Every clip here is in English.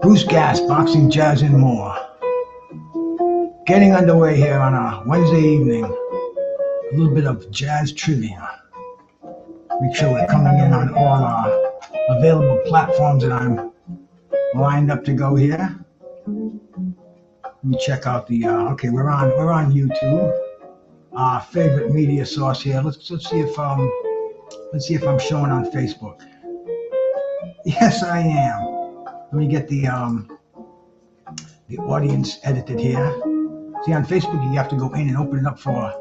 Brucegas, boxing, jazz, and more. Getting underway here on a Wednesday evening. A little bit of jazz trivia. Make sure we're coming in on all our available platforms that I'm lined up to go here. Let me check out the. Okay, we're on YouTube. Our favorite media source here. Let's see if I'm showing on Facebook. Yes, I am. Let me get the audience edited here. See, on Facebook you have to go in and open it up for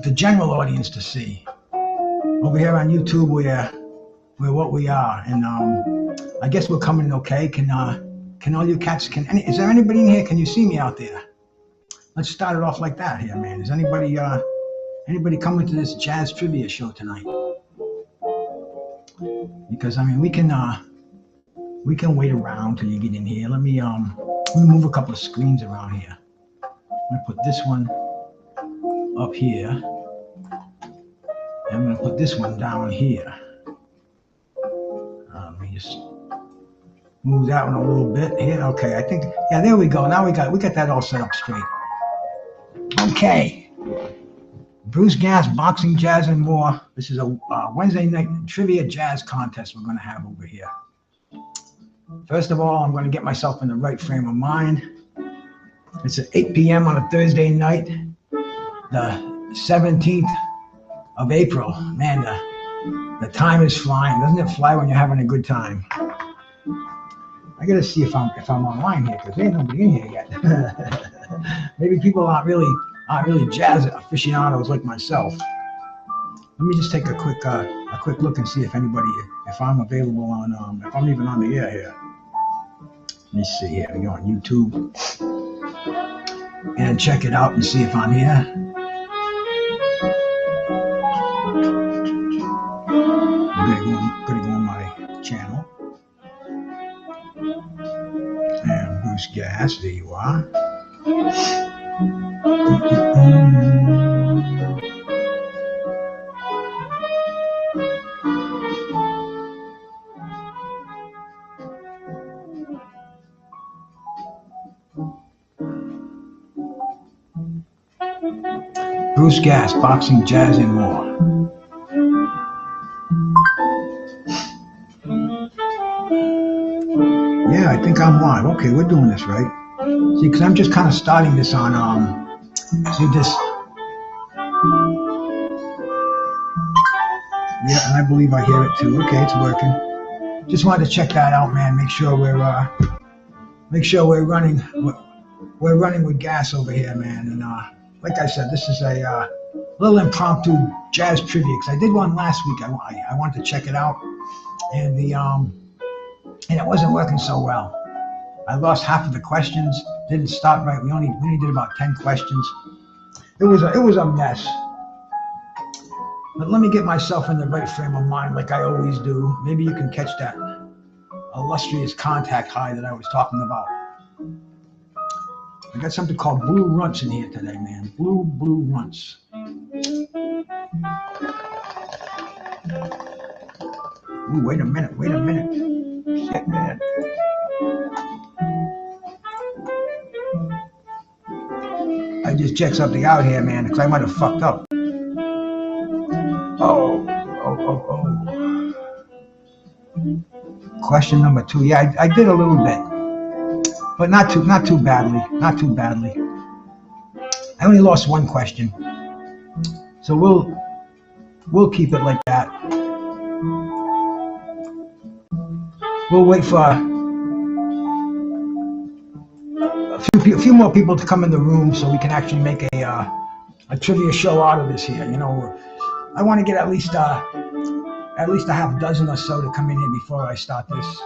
the general audience to see. Over here on YouTube, we're what we are, and I guess we're coming okay. Can all you cats? Is there anybody in here? Can you see me out there? Let's start it off like that here, man. Is anybody coming to this jazz trivia show tonight? Because I mean, we can wait around till you get in here. Let me move a couple of screens around here. I'm gonna put this one up here, and I'm gonna put this one down here. Let me just move that one a little bit here. Okay, I think, yeah, there we go. Now we got that all set up straight. Okay. Brucegas, boxing, jazz, and more. This is a Wednesday night trivia jazz contest we're going to have over here. First of all, I'm going to get myself in the right frame of mind. It's at 8 p.m. on a Thursday night, the 17th of April. Man, the time is flying. Doesn't it fly when you're having a good time? I got to see if I'm online here, because there ain't nobody in here yet. Maybe people aren't really jazz aficionados like myself. Let me just take a quick look and see if I'm available on, if I'm even on the air here. Let me see here. We go on YouTube and check it out and see if I'm here. I'm gonna go on my channel. And Brucegas, there you are. Brucegas, boxing, jazz, and more. Yeah, I think I'm live. Okay, we're doing this right. See, because I'm just kind of starting this on see this. Yeah, and I believe I hear it too. Okay, it's working. Just wanted to check that out, man. Make sure we're running. We're running with gas over here, man. And like I said, this is a little impromptu jazz trivia, because I did one last week. I wanted to check it out, and and it wasn't working so well. I lost half of the questions. Didn't start right. We only did about 10 questions. It was a mess. But let me get myself in the right frame of mind, like I always do. Maybe you can catch that illustrious contact high that I was talking about. I got something called blue runts in here today, man. Blue runts. Ooh, wait a minute. Shit, man. I just checked something out here, man, because I might have fucked up. Oh. Question number 2. Yeah, I did a little bit, but not too badly. Not too badly. I only lost one question, so we'll keep it like that. We'll wait for a few more people to come in the room so we can actually make a trivia show out of this here. You know, I want to get at least a half dozen or so to come in here before I start this.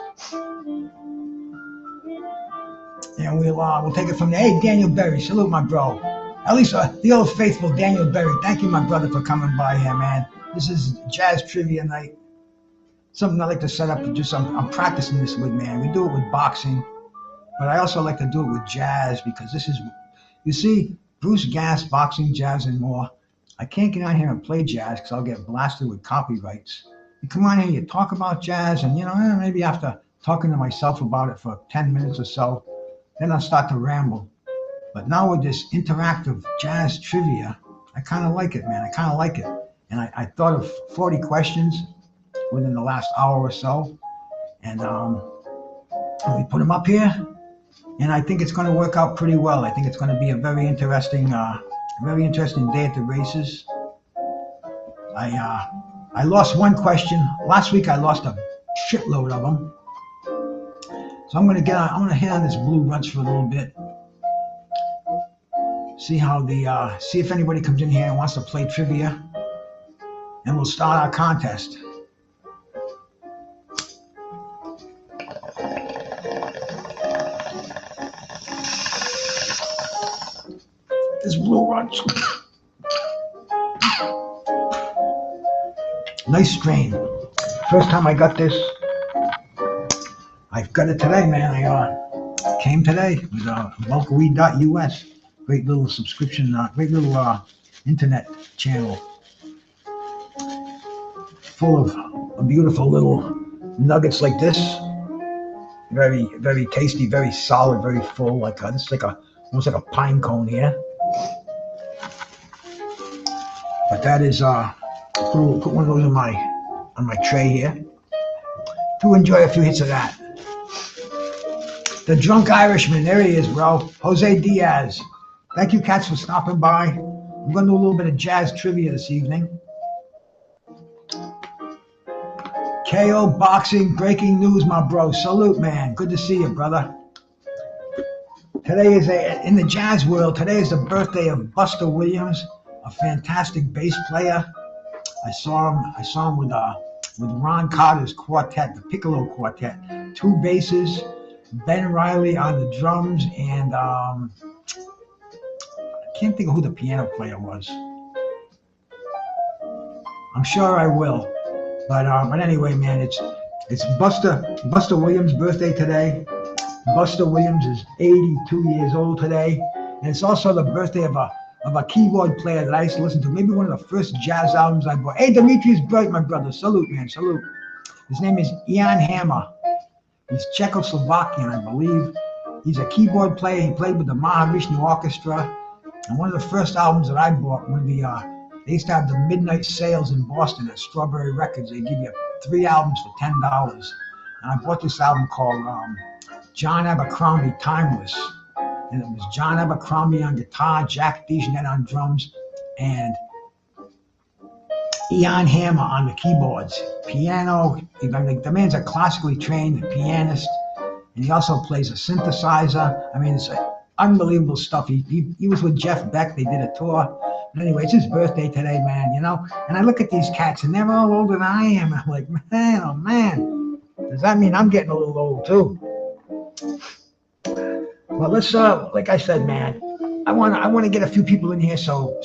And we'll take it from there. Hey, Daniel Berry, salute my bro. At least the old faithful Daniel Berry. Thank you, my brother, for coming by here, man. This is jazz trivia night. Something I like to set up. I'm practicing this with, man. We do it with boxing, but I also like to do it with jazz, because this is, you see, Brucegas, boxing, jazz, and more. I can't get out here and play jazz because I'll get blasted with copyrights. you come on here, you talk about jazz, and maybe after talking to myself about it for 10 minutes or so, then I'll start to ramble. But now with this interactive jazz trivia, I kind of like it, man. I kind of like it. And I thought of 40 questions within the last hour or so, and we put them up here, and I think it's going to work out pretty well. I think it's going to be a very interesting day at the races. I lost one question last week. I lost a shitload of them, so I'm going to hit on this blue ruts for a little bit. See if anybody comes in here and wants to play trivia, and we'll start our contest. This blue ruts. Nice strain. First time I got this. I got it today, man. I came today with bulkweed.us. Great little subscription, great little internet channel full of beautiful little nuggets like this. Very, very tasty, very solid, very full. Like this is almost like a pine cone here. But that is put one of those on my tray here. To enjoy a few hits of that. The Drunk Irishman, there he is, bro. Jose Diaz. Thank you, cats, for stopping by. I'm going to do a little bit of jazz trivia this evening. KO Boxing, breaking news, my bro. Salute, man. Good to see you, brother. Today is in the jazz world. Today is the birthday of Buster Williams, a fantastic bass player. I saw him with Ron Carter's quartet, the Piccolo Quartet. 2 basses, Ben Riley on the drums, and I can't think of who the piano player was. I'm sure I will. But anyway, man, it's Buster Williams' birthday today. Buster Williams is 82 years old today, and it's also the birthday of a keyboard player that I used to listen to. Maybe one of the first jazz albums I bought. Hey, Dimitri's bright, my brother. Salute, man. Salute. His name is Jan Hammer. He's Czechoslovakian, I believe. He's a keyboard player. He played with the Mahavishnu Orchestra. And one of the first albums that I bought, they used to have the midnight sales in Boston at Strawberry Records. They give you 3 albums for $10. And I bought this album called John Abercrombie Timeless. And it was John Abercrombie on guitar, Jack DeJohnette on drums, and Ian Hammer on the keyboards. Piano, the man's a classically trained pianist, and he also plays a synthesizer. I mean, it's unbelievable stuff. He was with Jeff Beck. They did a tour. But anyway, it's his birthday today, man, And I look at these cats, and they're all older than I am. I'm like, man, oh, man. Does that mean I'm getting a little old, too? Well, let's like I said, man, I want to get a few people in here so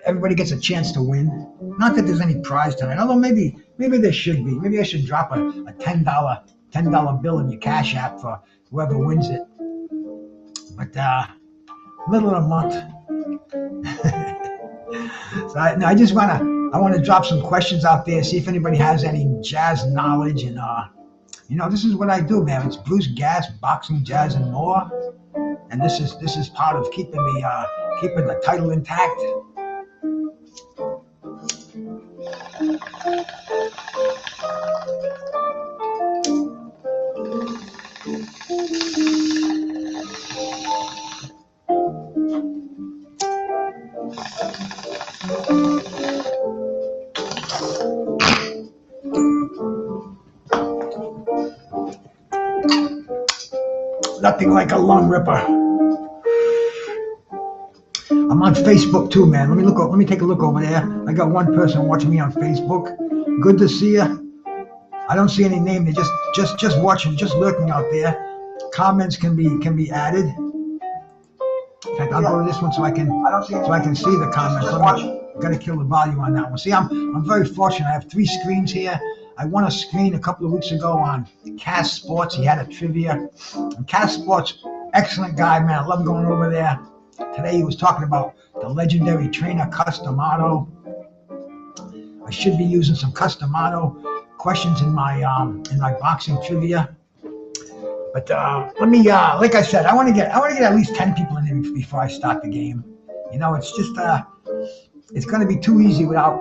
everybody gets a chance to win. Not that there's any prize tonight, although maybe there should be. Maybe I should drop a $10 bill in your Cash App for whoever wins it. But middle of the month. So I just want to drop some questions out there, see if anybody has any jazz knowledge, and this is what I do, man. It's Brucegas, boxing, jazz, and more. And this is part of keeping the title intact. Nothing like a lung ripper. I'm on Facebook too, man. Let me take a look over there. I got one person watching me on Facebook. Good to see you. I don't see any name. They're just watching, just lurking out there. Comments can be added. In fact, I'll go to this one so I can see the comments. I've got to kill the volume on that one. See, I'm very fortunate. I have 3 screens here. I won a screen a couple of weeks ago on Cass Sports. He had a trivia. And Cass Sports, excellent guy, man. I love going over there. Today he was talking about the legendary trainer Customato. I should be using some customado questions in my boxing trivia. But let me, like I said, I want to get at least 10 people in here before I start the game. You know, it's just it's going to be too easy without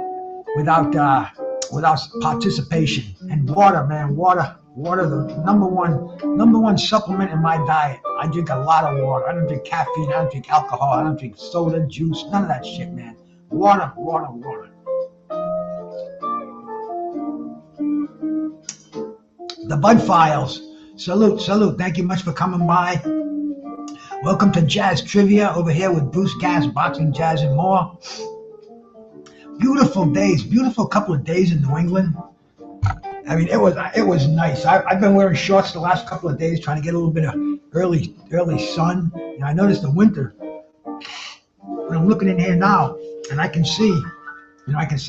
participation. And water, man, water, the number one supplement in my diet. I drink a lot of water. I don't drink caffeine. I don't drink alcohol. I don't drink soda, juice, none of that shit, man. Water. The Bud Files. Salute. Thank you much for coming by. Welcome to Jazz Trivia over here with Brucegas, Boxing, Jazz, and more. Beautiful days, beautiful couple of days in New England. I mean, it was nice. I've been wearing shorts the last couple of days, trying to get a little bit of early sun. And I noticed the winter. When I'm looking in here now, and I can see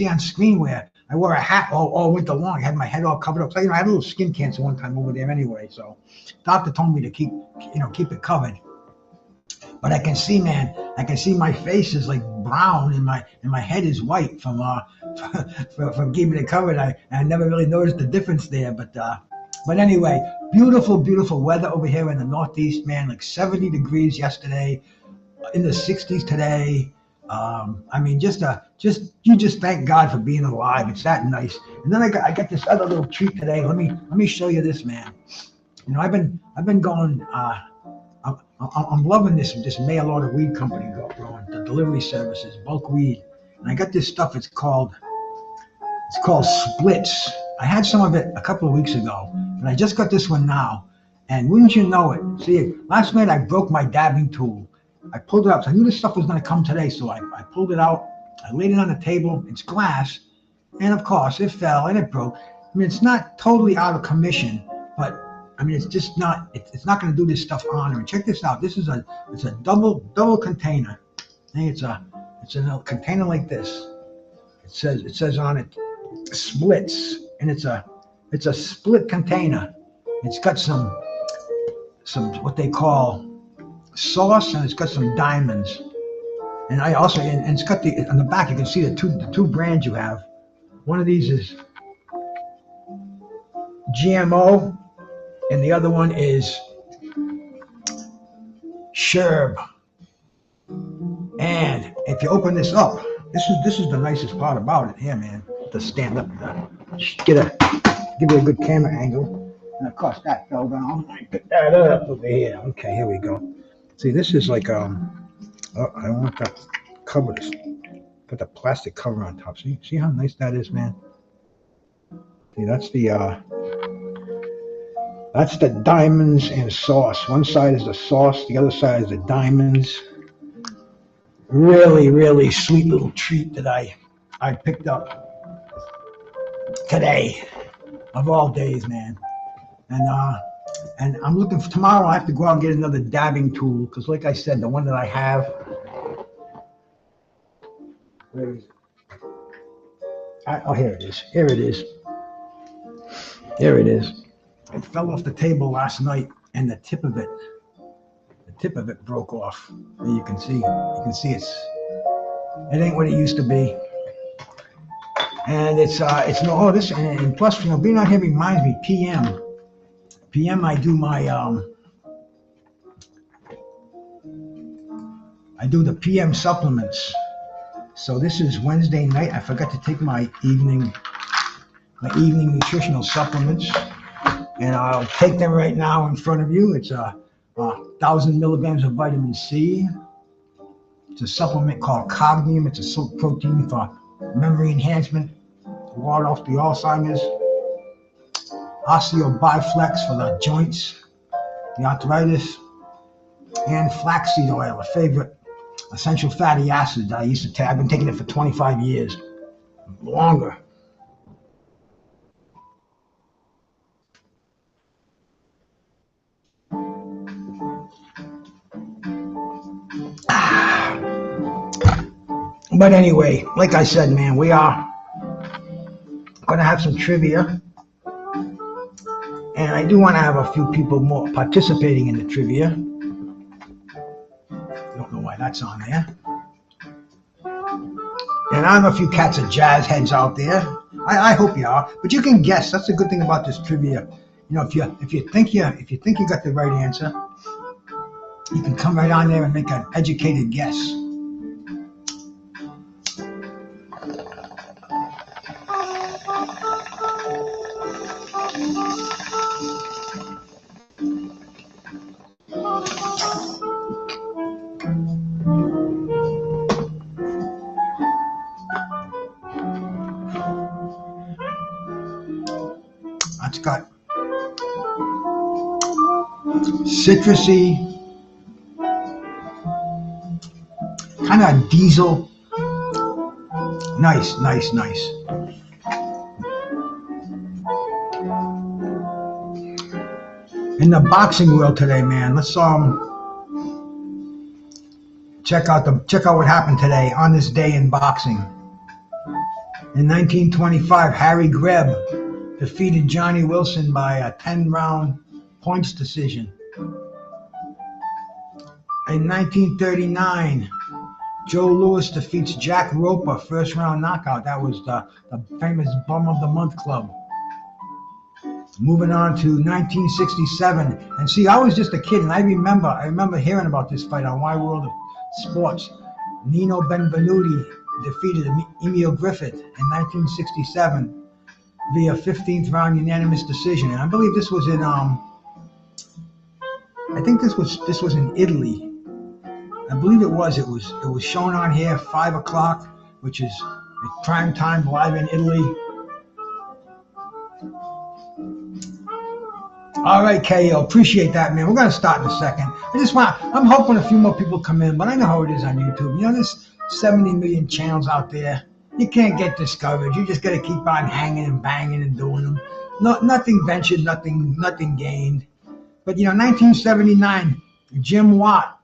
on screen where I wore a hat all winter long. I had my head all covered up. So, I had a little skin cancer one time over there anyway. So, doctor told me to keep it covered. But I can see, man. I can see my face is like brown, and my head is white from keeping it covered. I never really noticed the difference there. But anyway, beautiful weather over here in the Northeast, man. Like 70 degrees yesterday, in the 60s today. I mean, just thank God for being alive. It's that nice. And then I got this other little treat today. Let me show you this, man. You know, I've been going. I'm loving this mail order weed company going, the delivery services, bulk weed. And I got this stuff. It's called Splits. I had some of it a couple of weeks ago, and I just got this one now. And wouldn't you know it? See, last night I broke my dabbing tool. I pulled it up. So I knew this stuff was going to come today, so I pulled it out. I laid it on the table. It's glass, and of course it fell and it broke. I mean, it's not totally out of commission, but I mean, it's just not. It's not going to do this stuff on. I mean, check this out. This is it's a double container. It's a container like this. It says on it Splits, and it's a split container. It's got some what they call sauce, and it's got some diamonds. And I also and it's got on the back you can see the two brands you have. One of these is GMO, and the other one is Sherb. And if you open this up, this is the nicest part about it here, man. To stand up, give you a good camera angle. And of course that fell down. I picked that up over here. Okay, here we go. See, this is like I don't want that cover. Put the plastic cover on top. See how nice that is, man. See, that's the diamonds and sauce. One side is the sauce, the other side is the diamonds. Really sweet little treat that I picked up today, of all days, man. And I'm looking for tomorrow. I have to go out and get another dabbing tool because, like I said, the one that I have. Where is it? Oh, here it is. Here it is. It fell off the table last night, and the tip of it broke off. And you can see it ain't what it used to be. And it's no this, and plus, being out here reminds me PM I do my I do the PM supplements. So this is Wednesday night. I forgot to take my evening nutritional supplements, and I'll take them right now in front of you. It's 1,000 milligrams of vitamin C. It's a supplement called Cognium. It's a silk protein for memory enhancement, ward off the Alzheimer's. Osteo-Biflex for the joints, the arthritis, and flaxseed oil, a favorite essential fatty acid that I used to take. I've been taking it for 25 years, longer. But anyway, like I said, man, we are going to have some trivia. And I do want to have a few people more participating in the trivia. Don't know why that's on there. And I don't know if you cats are jazz heads out there. I hope you are, but you can guess. That's the good thing about this trivia. You know, if you think you got the right answer, you can come right on there and make an educated guess. It's got citrusy, kind of diesel. Nice. In the boxing world today, man, let's check out what happened today on this day in boxing. In 1925, Harry Greb defeated Johnny Wilson by a 10-round points decision. In 1939, Joe Louis defeats Jack Roper, first-round knockout. That was the famous Bum of the Month Club. Moving on to 1967, and see, I was just a kid, and I remember hearing about this fight on My World of Sports. Nino Benvenuti defeated Emil Griffith in 1967 via 15th round unanimous decision, and I believe this was in I think this was in Italy. I believe it was shown on here 5 o'clock, which is prime time live in Italy. All right, KO, appreciate that, man. We're gonna start in a second. I'm hoping a few more people come in, but I know how it is on YouTube. You know, there's 70 million channels out there. You can't get discouraged. You just got to keep on hanging and banging and doing them. Nothing ventured, nothing gained. But, you know, 1979, Jim Watt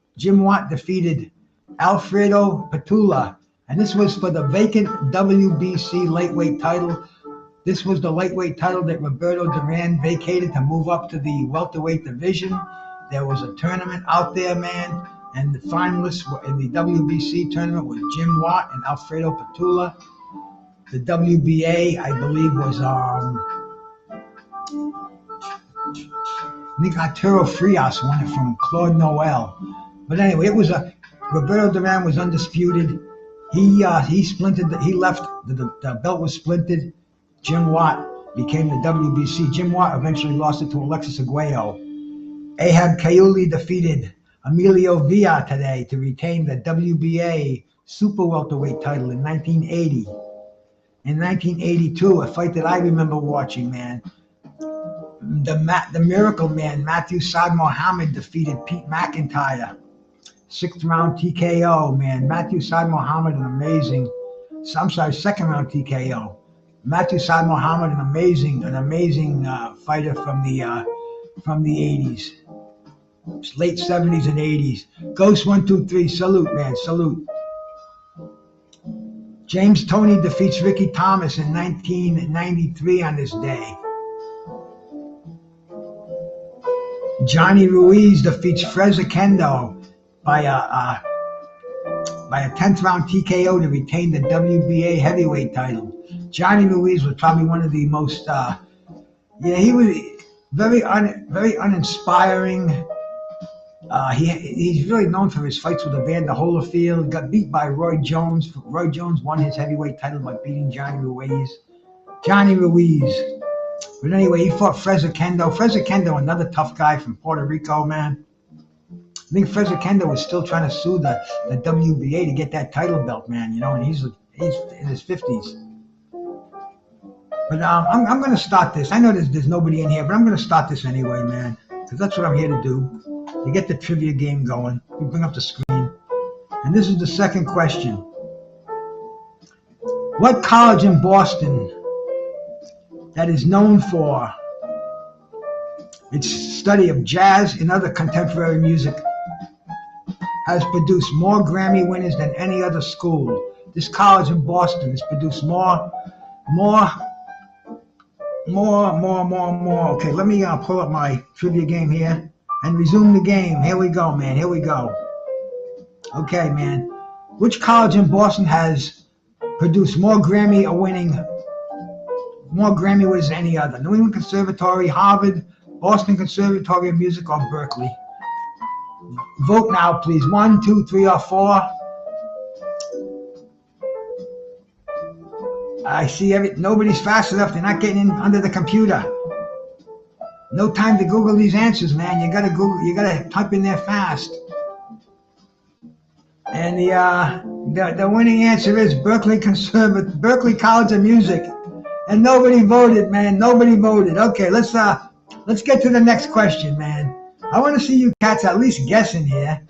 defeated Alfredo Petula. And this was for the vacant WBC lightweight title. This was the lightweight title that Roberto Duran vacated to move up to the welterweight division. There was a tournament out there, man. And the finalists in the WBC tournament was Jim Watt and Alfredo Petula. The WBA, I believe, was I think Arturo Frias won it from Claude Noel. But anyway, Roberto Duran was undisputed. He splintered. He left. The belt was splintered. Jim Watt became the WBC. Jim Watt eventually lost it to Alexis Aguayo. Ahab Kayuli defeated Emilio Villa today to retain the WBA super welterweight title in 1980. In 1982, a fight that I remember watching, man, the Miracle Man, Matthew Saad Mohammed defeated Pete McIntyre. 6th round TKO, man. Matthew Saad Mohammed, second round TKO. Matthew Saad Mohammed, an amazing fighter from the 80s. Late 70s and 80s. Ghost 123, salute, man, salute. James Toney defeats Ricky Thomas in 1993 on this day. Johnny Ruiz defeats Freza Kendo by a 10th round TKO to retain the WBA heavyweight title. Johnny Ruiz was probably one of the most, he was very uninspiring. He's really known for his fights with Evander Holyfield. Got beat by Roy Jones. Roy Jones won his heavyweight title by beating Johnny Ruiz. But anyway, he fought Freza Kendo. Freza Kendo, another tough guy from Puerto Rico, man. I think Freza Kendo was still trying to sue the WBA to get that title belt, man. You know, and he's in his 50s. But I'm going to start this. I know there's nobody in here, but I'm going to start this anyway, man, because that's what I'm here to do. To get the trivia game going. We bring up the screen. And this is the second question. What college in Boston that is known for its study of jazz and other contemporary music has produced more Grammy winners than any other school? This college in Boston has produced more. Okay, let me pull up my trivia game here and resume the game. Here we go, man. Here we go. Okay, man. Which college in Boston has produced more Grammy winners than any other. New England Conservatory, Harvard, Boston Conservatory of Music, or Berkeley. Vote now, please. 1, 2, 3, or 4. I see nobody's fast enough. They're not getting in under the computer. No time to Google these answers, man. You gotta type in there fast. And the winning answer is Berkeley College of Music. And nobody voted, man. Nobody voted. Okay, let's get to the next question, man. I want to see you cats at least guessing here.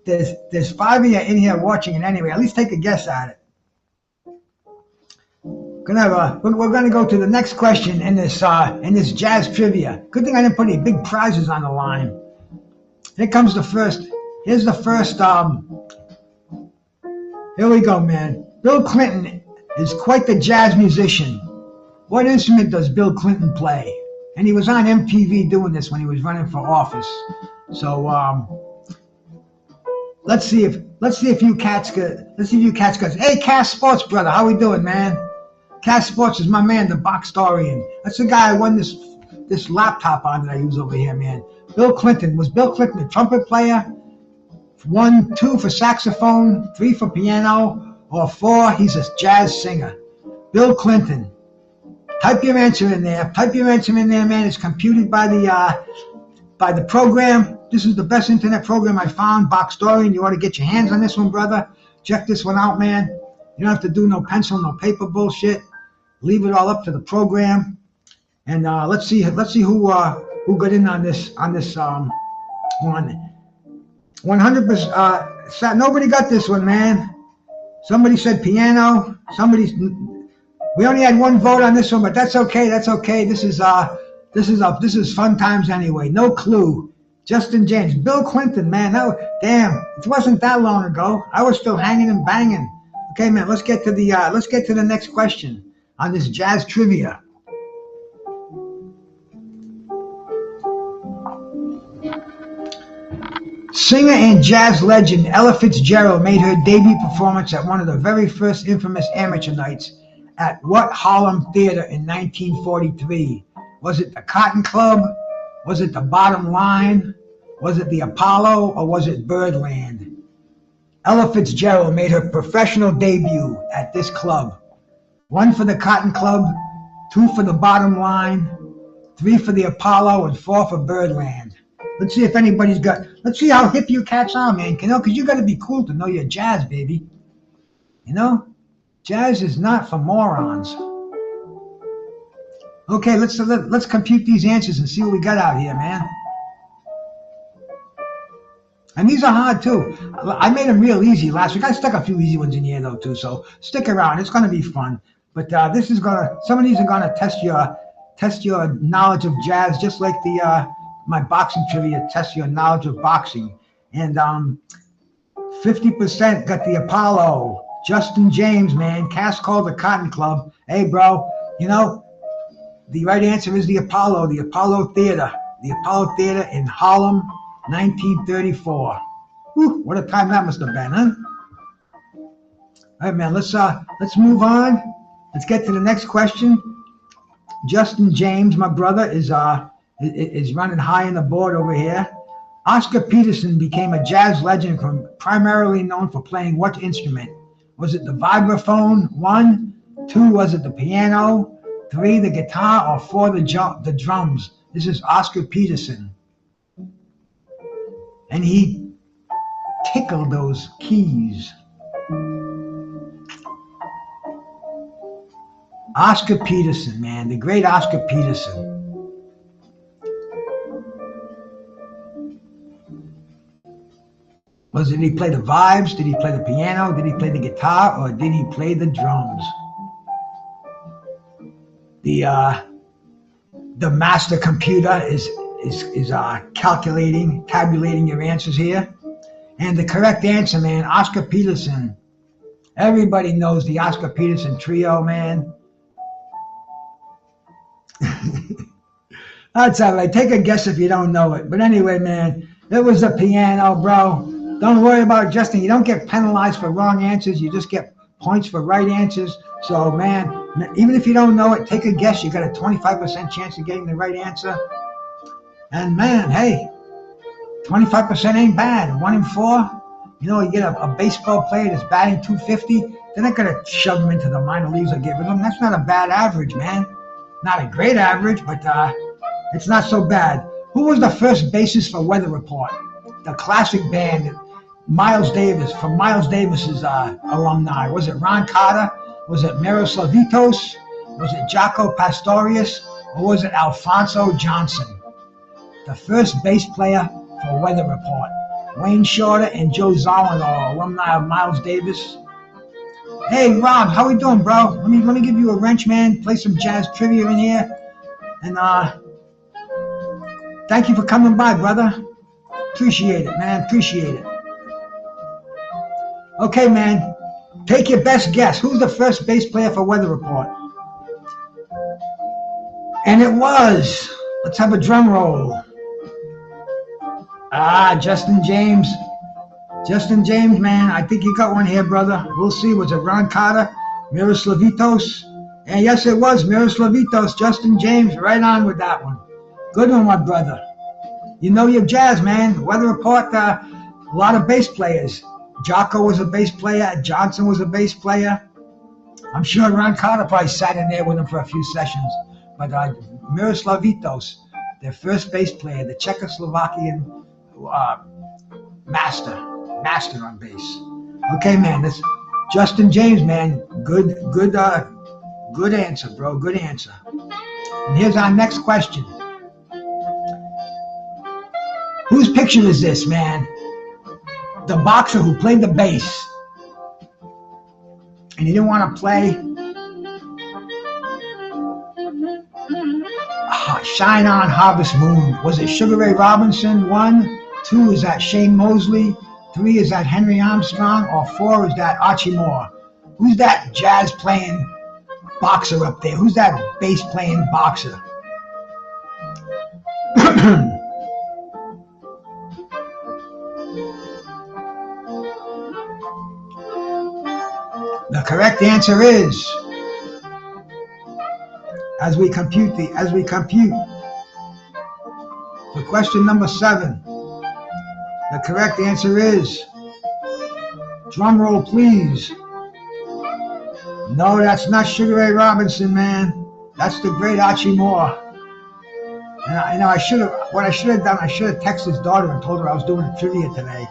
There's 5 of you in here watching it anyway. At least take a guess at it. We're gonna go to the next question in this jazz trivia. Good thing I didn't put any big prizes on the line. Here comes the first. Here's the first. Here we go, man. Bill Clinton is quite the jazz musician. What instrument does Bill Clinton play? And he was on MTV doing this when he was running for office. So let's see if you cats goes. Hey, Cass Sports brother, how we doing, man? Cass Sports is my man, the Boxtorian. That's the guy I won this laptop on that I use over here, man. Bill Clinton. Was Bill Clinton a trumpet player? 1, 2 for saxophone, 3 for piano, or 4, he's a jazz singer. Bill Clinton. Type your answer in there. Man. It's computed by the program. This is the best internet program I found, Boxtorian. You ought to get your hands on this one, brother. Check this one out, man. You don't have to do no pencil, no paper bullshit. Leave it all up to the program. And let's see who got in on this one. 100%. Nobody got this one, man. Somebody said piano. We only had 1 vote on this one, but that's okay. This is fun times anyway. No clue. Justin James, Bill Clinton, man. No, damn, it wasn't that long ago. I was still hanging and banging. Okay, man. Let's get to the next question on this jazz trivia. Singer and jazz legend Ella Fitzgerald made her debut performance at one of the very first infamous amateur nights at what Harlem theater in 1943? Was it the Cotton Club? Was it the Bottom Line? Was it the Apollo? Or was it Birdland? Ella Fitzgerald made her professional debut at this club. 1 for the Cotton Club, 2 for the Bottom Line, 3 for the Apollo, and 4 for Birdland. Let's see if anybody's got. Let's see how hip you cats are, man. Because you got to be cool to know your jazz, baby. Jazz is not for morons. Okay, let's compute these answers and see what we got out here, man. And these are hard too. I made them real easy last week. I stuck a few easy ones in here though too. So stick around. It's going to be fun. But some of these are going to test your knowledge of jazz, just like my boxing trivia tests your knowledge of boxing. And 50% got the Apollo. Justin James, man. Cass called the Cotton Club. Hey, bro, the right answer is the Apollo Theater. The Apollo Theater in Harlem, 1934. Whew, what a time that must have been, huh? All right, man, let's move on. Let's get to the next question. Justin James, my brother, is running high on the board over here. Oscar Peterson became a jazz legend, primarily known for playing what instrument? Was it the vibraphone? 1, 2, was it the piano? 3, the guitar, or 4, the drums? This is Oscar Peterson. And he tickled those keys. Oscar Peterson, man, the great Oscar Peterson. Did he play the vibes? Did he play the piano? Did he play the guitar? Or did he play the drums? The master computer is tabulating your answers here. And the correct answer, man, Oscar Peterson. Everybody knows the Oscar Peterson trio, man. That's all right. Take a guess if you don't know it. But anyway, man, it was the piano, bro. Don't worry about it, Justin. You don't get penalized for wrong answers. You just get points for right answers. So, man, even if you don't know it, take a guess. You got a 25% chance of getting the right answer. And, man, hey, 25% ain't bad. 1 in 4. You know, you get a baseball player that's batting 250. They're not going to shove him into the minor leagues or get rid of him. That's not a bad average, man. Not a great average, but it's not so bad. Who was the first bassist for Weather Report? The classic band, Miles Davis, from Miles Davis's alumni. Was it Ron Carter? Was it Miroslav Vitos? Was it Jaco Pastorius? Or was it Alfonso Johnson? The first bass player for Weather Report. Wayne Shorter and Joe Zollin are alumni of Miles Davis. Hey, Rob, how we doing, bro? Let me give you a wrench, man. Play some jazz trivia in here. And thank you for coming by, brother. Appreciate it, man. Appreciate it. Okay, man. Take your best guess. Who's the first bass player for Weather Report? And it was. Let's have a drum roll. Justin James. Justin James, man. I think you got one here, brother. We'll see. Was it Ron Carter? Miroslav Vitos? And yes, it was Miroslav Vitos. Justin James, right on with that one. Good one, my brother. You know your jazz, man. Weather Report, a lot of bass players. Jaco was a bass player. Johnson was a bass player. I'm sure Ron Carter probably sat in there with him for a few sessions. But Miroslav Vitos, their first bass player, the Czechoslovakian master on bass. Okay, man. This Justin James, man. Good answer, bro. Good answer. And here's our next question. Whose picture is this, man? The boxer who played the bass. And he didn't want to play. Shine On Harvest Moon. Was it Sugar Ray Robinson? 1. 2, is that Shane Mosley? 3, is that Henry Armstrong? Or 4, is that Archie Moore? Who's that jazz playing boxer up there? Who's that bass playing boxer? The correct answer is, as we compute for question number 7, the correct answer is, drum roll please. No, that's not Sugar Ray Robinson, man. That's the great Archie Moore. And I should have texted his daughter and told her I was doing a trivia today,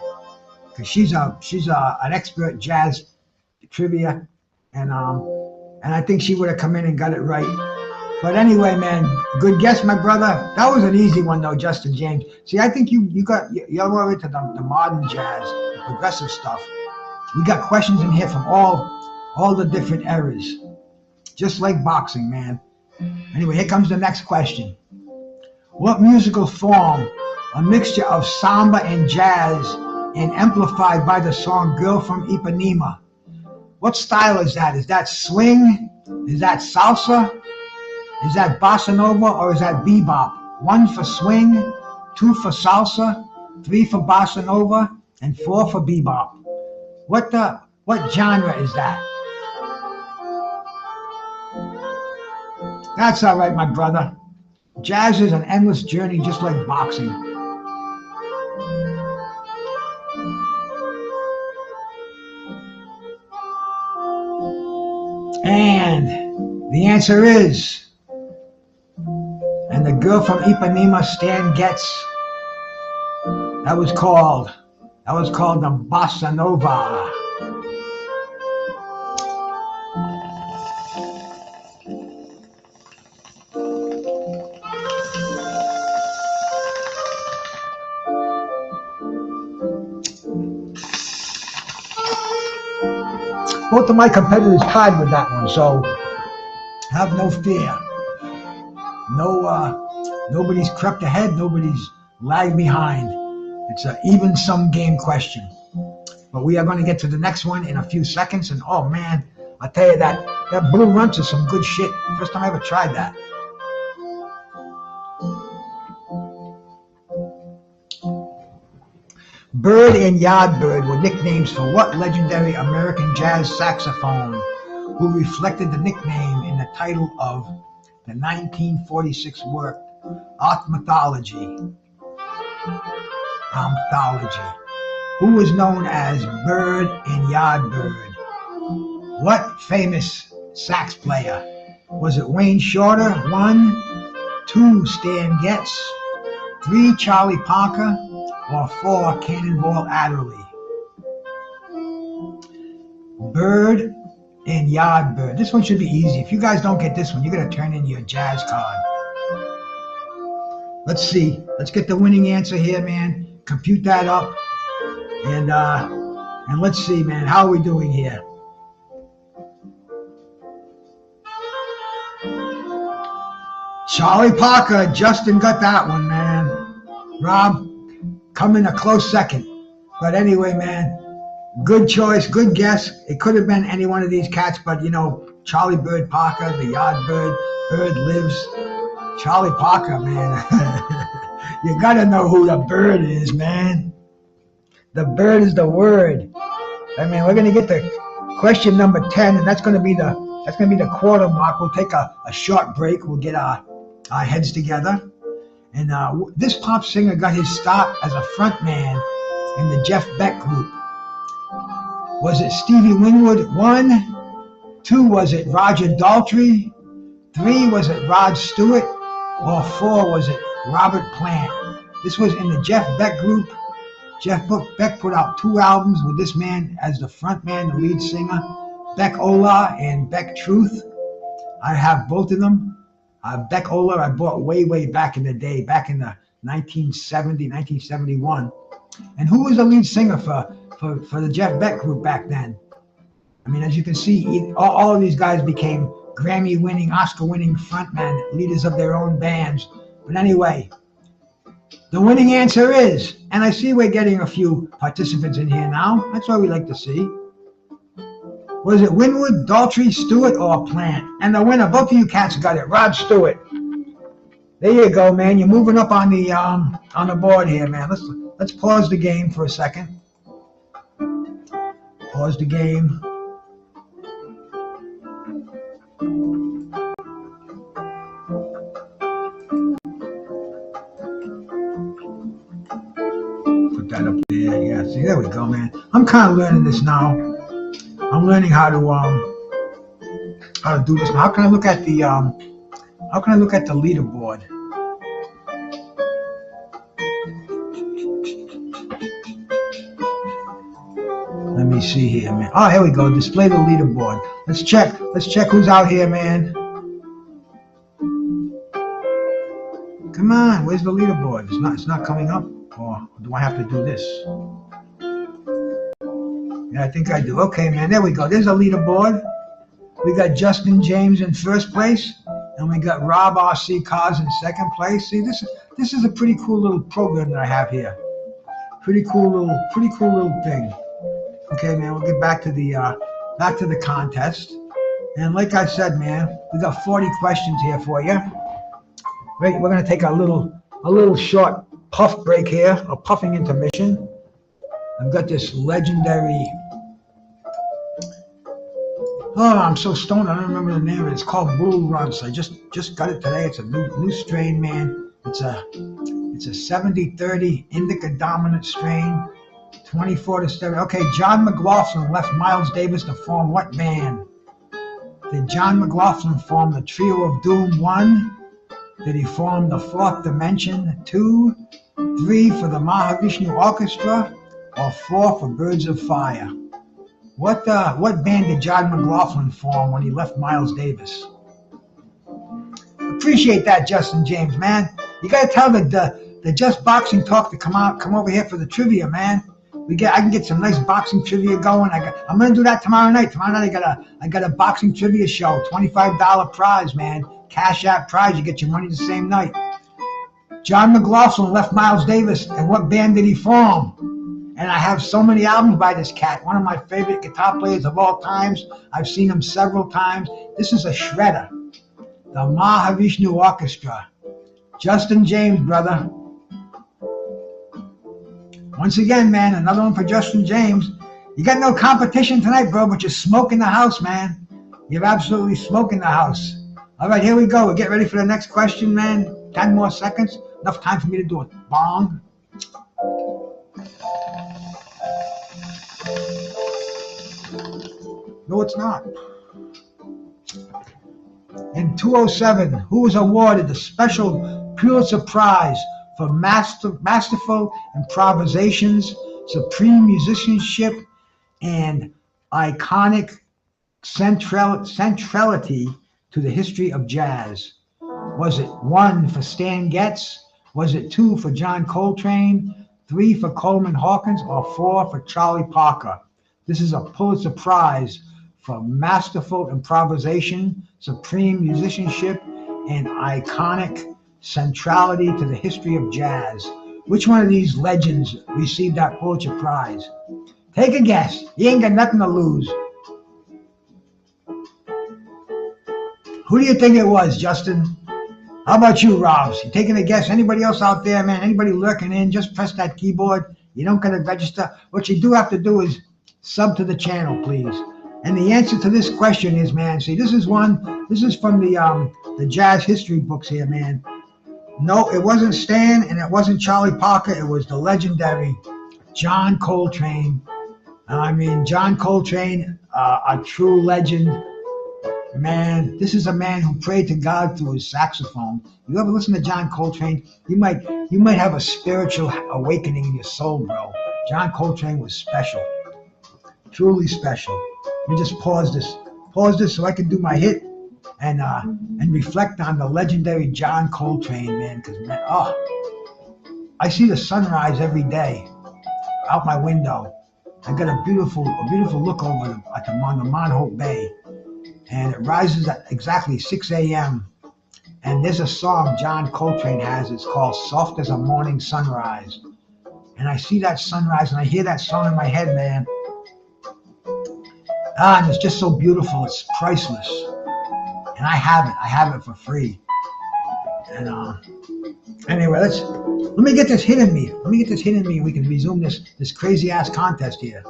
because she's an expert jazz trivia, and I think she would have come in and got it right. But anyway, man, good guess, my brother. That was an easy one, though, Justin James. See, I think you're more into the modern jazz, the progressive stuff. We got questions in here from all the different eras, just like boxing, man. Anyway, here comes the next question. What musical form, a mixture of samba and jazz, and amplified by the song "Girl from Ipanema"? What style is that? Is that swing? Is that salsa? Is that bossa nova, or is that bebop? 1 for swing, 2 for salsa, 3 for bossa nova, and 4 for bebop. What genre is that? That's all right, my brother. Jazz is an endless journey, just like boxing. And the answer is, and the Girl from Ipanema, Stan Getz, that was called the Bossa Nova. Both of my competitors tied with that one, so have no fear. Nobody's crept ahead, nobody's lagged behind. It's an even sum game question. But we are going to get to the next one in a few seconds, and oh man, I tell you that Blue Runts is some good shit. First time I ever tried that. Bird and Yardbird were nicknames for what legendary American jazz saxophone who reflected the nickname in the title of the 1946 work Mythology, who was known as Bird and Yardbird? What famous sax player? Was it Wayne Shorter? 1, 2, Stan Getz, 3, Charlie Parker, or 4, Cannonball Adderley? Bird and Yardbird. This one should be easy. If you guys don't get this one, you're going to turn in your jazz card. Let's see. Let's get the winning answer here, man. Compute that up. And let's see, man. How are we doing here? Charlie Parker. Justin got that one, man. Rob, coming a close second. But anyway, man, good choice, good guess. It could have been any one of these cats, but you know, Charlie Bird Parker, the Yardbird, Bird lives. Charlie Parker, man. You gotta know who the bird is, man. The bird is the word. I mean, we're gonna get to question number 10, and that's gonna be the quarter mark. We'll take a short break. We'll get our heads together. And this pop singer got his start as a front man in the Jeff Beck group. Was it Stevie Winwood? 1, 2, was it Roger Daltrey? 3, was it Rod Stewart? Or 4, was it Robert Plant? This was in the Jeff Beck group. Jeff Beck put out 2 albums with this man as the front man, the lead singer, Beck Ola and Beck Truth. I have both of them. Beck Ola I bought way back in the day, back in the 1970, 1971. And who was the lead singer for the Jeff Beck group back then? I mean, as you can see, all of these guys became Grammy-winning, Oscar-winning frontmen, leaders of their own bands. But anyway, the winning answer is, and I see we're getting a few participants in here now. That's what we like to see. Was it Winwood, Daltrey, Stewart, or Plant? And the winner, both of you cats got it, Rod Stewart. There you go, man. You're moving up on the board here, man. Let's pause the game for a second. Pause the game. Put that up there. Yeah, see, there we go, man. I'm kind of learning this now. I'm learning how to do this. How can I look at the leaderboard? Let me see here, man. Oh, here we go. Display the leaderboard. Let's check who's out here, man. Come on, where's the leaderboard? It's not coming up. Or do I have to do this? Yeah, I think I do. Okay, man, there we go. There's a leaderboard. We got Justin James in first place, and we got Rob R.C. Cars in second place. See, this is a pretty cool little program that I have here. Pretty cool little thing. Okay, man, we'll get back to the contest. And like I said, man, we got 40 questions here for you. Right, we're gonna take a little short puff break here, a puffing intermission. I've got this legendary. Oh, I'm so stoned. I don't remember the name of it. It's called Bull Runs. I just got it today. It's a new strain, man. It's a 70-30 indica dominant strain. 24-7. Okay, John McLaughlin left Miles Davis to form what band? Did John McLaughlin form the Trio of Doom? 1. Did he form the Fourth Dimension? 2. 3 for the Mahavishnu Orchestra? Or 4 for Birds of Fire? What band did John McLaughlin form when he left Miles Davis? Appreciate that, Justin James, man. You gotta tell the Just Boxing Talk to come over here for the trivia, man. I can get some nice boxing trivia going. I'm gonna do that tomorrow night. Tomorrow night I got a boxing trivia show. $25 prize, man. Cash App prize. You get your money the same night. John McLaughlin left Miles Davis, and what band did he form? And I have so many albums by this cat. One of my favorite guitar players of all times. I've seen him several times. This is a shredder. The Mahavishnu Orchestra. Justin James, brother. Once again, man, another one for Justin James. You got no competition tonight, bro, but you're smoking the house, man. You're absolutely smoking the house. All right, here we go. We'll get ready for the next question, man. 10 more seconds. Enough time for me to do it. Bong. No, it's not. In 2007, who was awarded the special Pulitzer Prize for masterful improvisations, supreme musicianship, and iconic centrality to the history of jazz? Was it 1 for Stan Getz? Was it 2 for John Coltrane? 3 for Coleman Hawkins? Or 4 for Charlie Parker? This is a Pulitzer Prize for masterful improvisation, supreme musicianship, and iconic centrality to the history of jazz. Which one of these legends received that Pulitzer Prize? Take a guess. You ain't got nothing to lose. Who do you think it was, Justin? How about you, Robs? You taking a guess? Anybody else out there, man? Anybody lurking in? Just press that keyboard. You don't got to register. What you do have to do is sub to the channel, please. And the answer to this question is, man, see, this is from the jazz history books here, man. No, it wasn't Stan and it wasn't Charlie Parker. It was the legendary John Coltrane. I mean, John Coltrane, a true legend. Man, this is a man who prayed to God through his saxophone. You ever listen to John Coltrane? You might have a spiritual awakening in your soul, bro. John Coltrane was special, truly special. Let me just pause this so I can do my hit and reflect on the legendary John Coltrane, man. Because man, I see the sunrise every day out my window. I got a beautiful look over at the Monhope Bay. And it rises at exactly 6 a.m. And there's a song John Coltrane has. It's called Soft as a Morning Sunrise. And I see that sunrise and I hear that song in my head, man. And it's just so beautiful. It's priceless. And I have it for free. And anyway, let me get this hit in me. And we can resume this crazy ass contest here.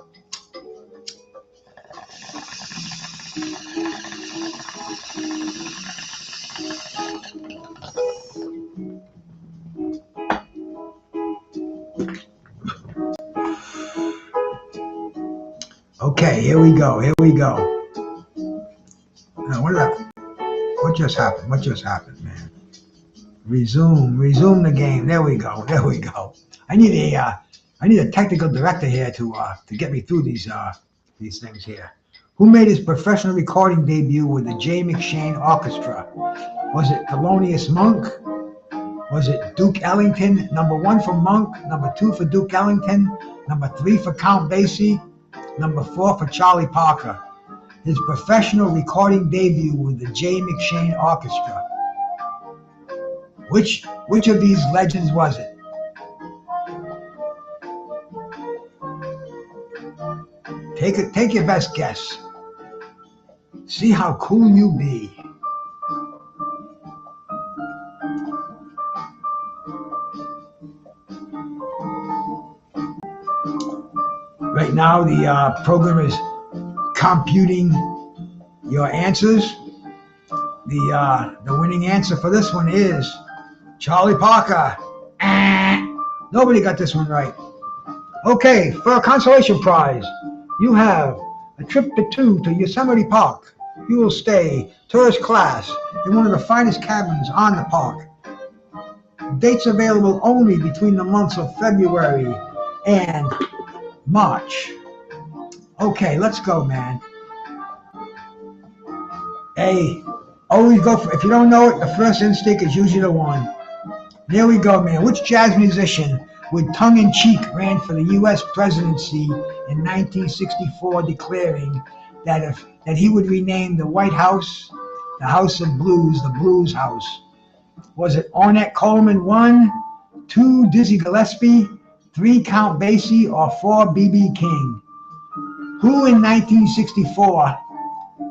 Okay, here we go. Now, what just happened, man? Resume the game. There we go. I need a technical director here to get me through these things here. Who made his professional recording debut with the J. McShane Orchestra? Was it Thelonious Monk? Was it Duke Ellington? Number 1 for Monk, number 2 for Duke Ellington, number 3 for Count Basie, number 4 for Charlie Parker. His professional recording debut with the J. McShane Orchestra. Which of these legends was it? Take your best guess. See how cool you be. Right now, the program is computing your answers. The winning answer for this one is Charlie Parker. Nobody got this one right. Okay, for a consolation prize, you have a trip to Yosemite Park. You will stay tourist class in one of the finest cabins on the park. Dates available only between the months of February and March. Okay, let's go, man. Hey, always go for, if you don't know it, the first instinct is usually the one. There we go, man. Which jazz musician with tongue-in-cheek ran for the U.S. presidency in 1964, declaring that he would rename the White House the House of Blues, the Blues House? Was it Ornette Coleman 1, 2 Dizzy Gillespie, 3 Count Basie, or 4 B.B. King? Who in 1964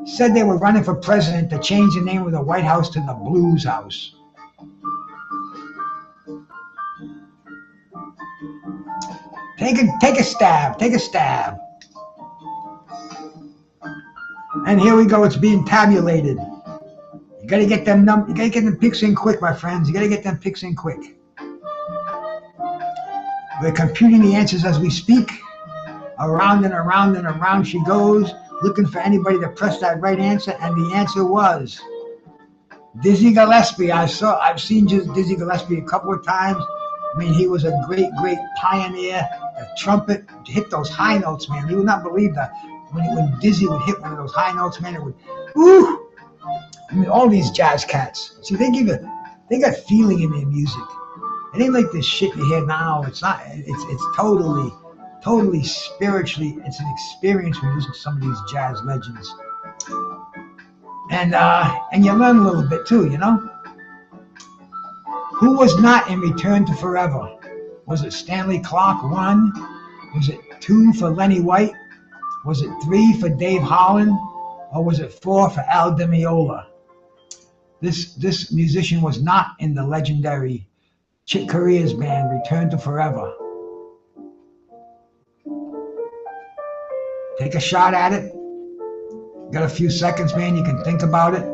said they were running for president to change the name of the White House to the Blues House? Take a stab. Take a stab. And here we go. It's being tabulated. You gotta get them You gotta get them picks in quick, my friends. You gotta get them picks in quick. We're computing the answers as we speak. Around and around and around she goes, looking for anybody to press that right answer, and the answer was Dizzy Gillespie. I've seen Dizzy Gillespie a couple of times. I mean, he was a great pioneer. The trumpet hit those high notes, man. You would not believe that when Dizzy would hit one of those high notes, man, it would, ooh. I mean, all these jazz cats. See, they got feeling in their music. It ain't like this shit you hear now. It's not. It's totally spiritually. It's an experience when you listen to some of these jazz legends. And you learn a little bit too, you know. Who was not in Return to Forever? Was it Stanley Clarke, 1? Was it 2 for Lenny White? Was it 3 for Dave Holland? Or was it 4 for Al Di Meola? This musician was not in the legendary Chick Corea's band, Return to Forever. Take a shot at it. Got a few seconds, man. You can think about it.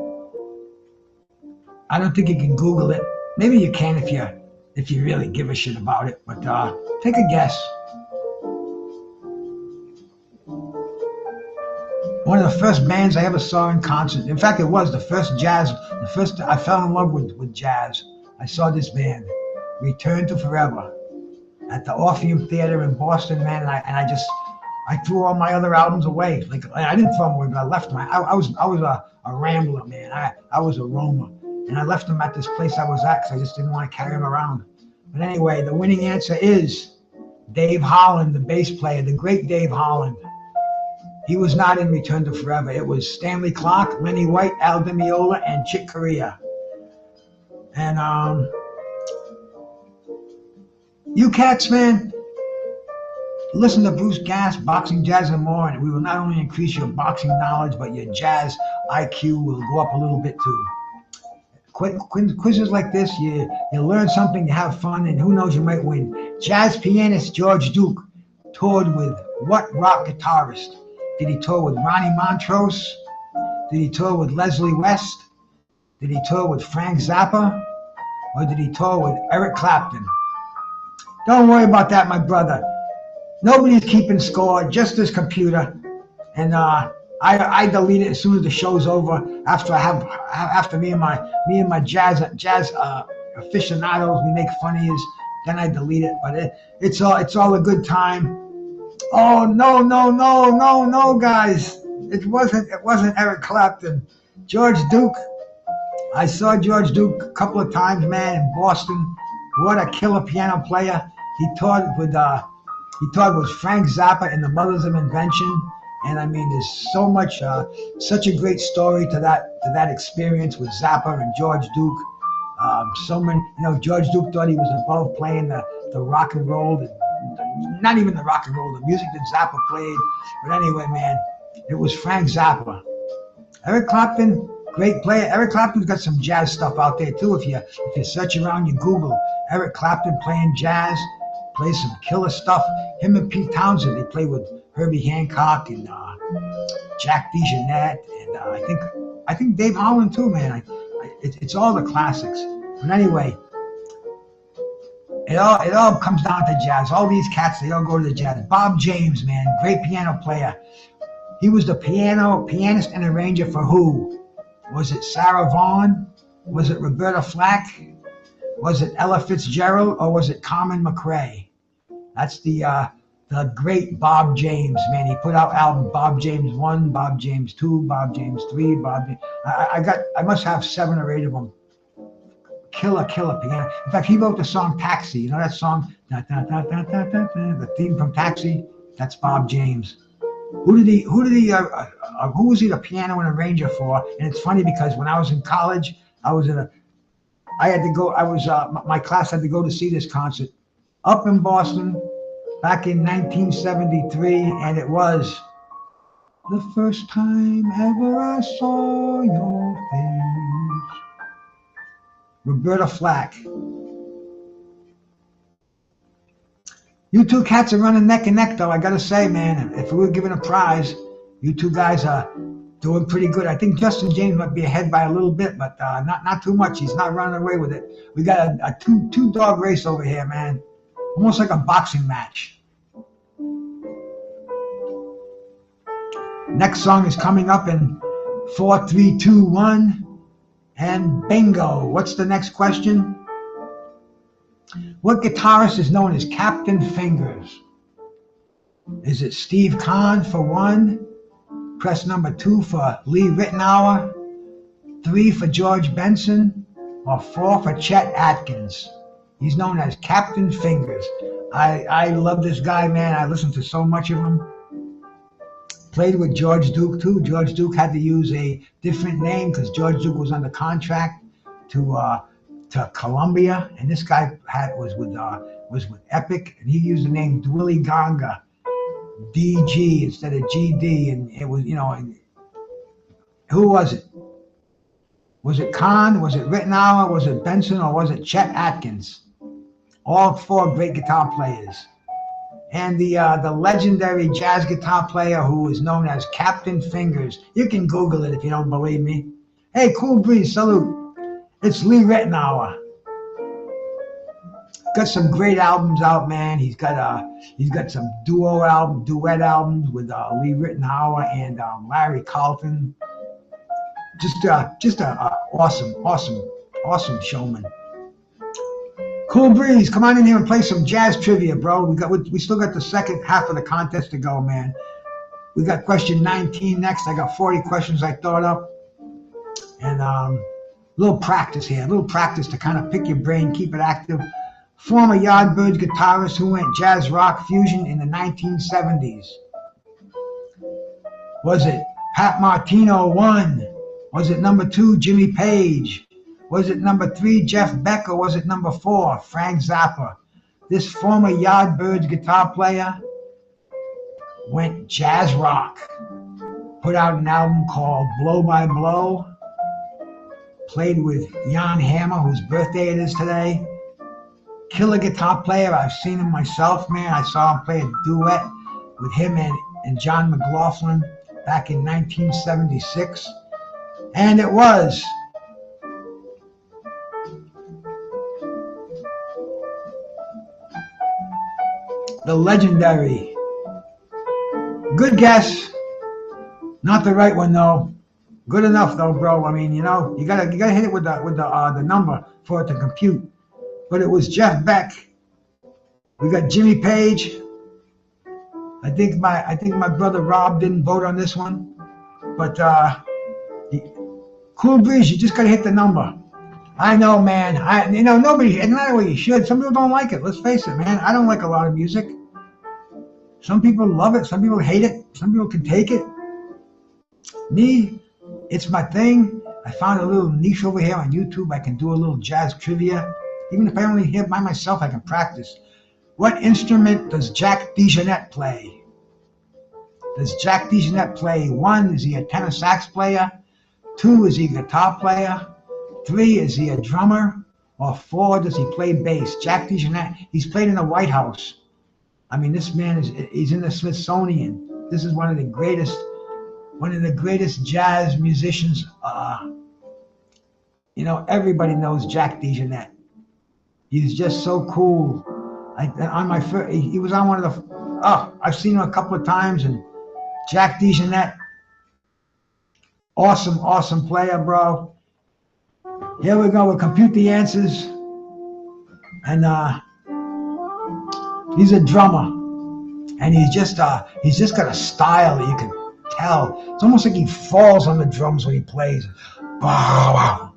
I don't think you can Google it. Maybe you can if you really give a shit about it. But take a guess. One of the first bands I ever saw in concert. In fact, it was the first jazz. I fell in love with jazz. I saw this band, Return to Forever, at the Orpheum Theater in Boston, man. And I threw all my other albums away. Like, I didn't throw them away, but I left them. I was a rambler, man. I was a roamer, and I left them at this place I was at because I just didn't want to carry them around. But anyway, the winning answer is Dave Holland, the bass player, the great Dave Holland. He was not in Return to Forever. It was Stanley Clarke, Lenny White, Al Di Meola, and Chick Corea. And you cats, man, listen to Brucegas, Boxing, Jazz, and More, and we will not only increase your boxing knowledge, but your jazz IQ will go up a little bit too. Quizzes like this, you learn something, you have fun, and who knows, you might win. Jazz pianist George Duke toured with what rock guitarist? Did he tour with Ronnie Montrose? Did he tour with Leslie West? Did he tour with Frank Zappa? Or did he tour with Eric Clapton? Don't worry about that, my brother. Nobody's keeping score, just this computer. And I delete it as soon as the show's over. After me and my jazz aficionados, we make funnies. Then I delete it. But it's all a good time. Oh no, guys! It wasn't Eric Clapton. George Duke. I saw George Duke a couple of times, man, in Boston. What a killer piano player! He toured with Frank Zappa and the Mothers of Invention. And I mean, there's so much, such a great story to that experience with Zappa and George Duke. So many, George Duke thought he was above playing the rock and roll. Not even the rock and roll, the music that Zappa played. But anyway, man, it was Frank Zappa. Eric Clapton, great player. Eric Clapton's got some jazz stuff out there too. If you search around, you Google Eric Clapton playing jazz, plays some killer stuff. Him and Pete Townsend, they play with Herbie Hancock and Jack DeJohnette, and I think Dave Holland too, man. It's all the classics. But anyway, it all comes down to jazz. All these cats, they all go to the jazz. Bob James, man, great piano player. He was the pianist and arranger for who? Was it Sarah Vaughan? Was it Roberta Flack? Was it Ella Fitzgerald? Or was it Carmen McRae? That's the great Bob James, man. He put out albums Bob James 1, Bob James 2, Bob James 3, I must have 7 or 8 of them. Killer piano. In fact, he wrote the song Taxi. You know that song? The theme from Taxi? That's Bob James. Who was he the piano and arranger for? And it's funny because when I was in college, my class had to go to see this concert up in Boston back in 1973, and it was the first time ever I saw your face. Roberta Flack. You two cats are running neck and neck, though. I gotta say, man, if we were given a prize, you two guys are doing pretty good. I think Justin James might be ahead by a little bit, but not too much. He's not running away with it. We got a two dog race over here, man. Almost like a boxing match. Next song is coming up in 4, 3, 2, 1, and bingo. What's the next question? What guitarist is known as Captain Fingers? Is it Steve Kahn for 1? Press number 2 for Lee Ritenour, 3 for George Benson, or 4 for Chet Atkins? He's known as Captain Fingers. I love this guy, man. I listened to so much of him. Played with George Duke too. George Duke had to use a different name because George Duke was under contract to Columbia, and this guy was with Epic, and he used the name Dwilly Ganga, DG instead of GD, and it was, and who was it? Was it Kahn? Was it Ritenour? Was it Benson? Or was it Chet Atkins? All 4 great guitar players. And the legendary jazz guitar player who is known as Captain Fingers. You can Google it if you don't believe me. Hey, Cool Breeze, salute. It's Lee Ritenour. Got some great albums out, man. He's got some duet albums with Lee Ritenour and Larry Carlton. Just a awesome showman. Cool Breeze, come on in here and play some jazz trivia, bro. We still got the second half of the contest to go, man. We got question 19 next. I got 40 questions I thought up, and a little practice here, a little practice to kind of pick your brain, keep it active. Former Yardbirds guitarist who went jazz rock fusion in the 1970s. Was it Pat Martino 1? Was it number 2, Jimmy Page? Was it number 3, Jeff Beck, or was it number 4, Frank Zappa? This former Yardbirds guitar player went jazz rock. Put out an album called Blow by Blow. Played with Jan Hammer, whose birthday it is today. Killer guitar player. I've seen him myself, man. I saw him play a duet with him and John McLaughlin back in 1976. And it was the legendary. Good guess. Not the right one though. Good enough though, bro. I mean, you gotta hit it with the number for it to compute. But it was Jeff Beck. We got Jimmy Page. I think my brother Rob didn't vote on this one. But Cool Breeze, you just gotta hit the number. I know, man. Nobody, and not only you should. Some people don't like it. Let's face it, man. I don't like a lot of music. Some people love it. Some people hate it. Some people can take it. Me, it's my thing. I found a little niche over here on YouTube. I can do a little jazz trivia. Even if I only hear by myself, I can practice. What instrument does Jack DeJohnette play? Does Jack DeJohnette play? 1, is he a tenor sax player? 2, is he a guitar player? 3, is he a drummer? Or 4, does he play bass? Jack DeJohnette, he's played in the White House. I mean, this man he's in the Smithsonian. This is one of the greatest jazz musicians. Everybody knows Jack DeJohnette. He's just so cool. He was on one of the. I've seen him a couple of times, and Jack DeJohnette, awesome player, bro. Here we go. We'll compute the answers, and he's a drummer, and he's just got a style that you can tell. It's almost like he falls on the drums when he plays. Wow.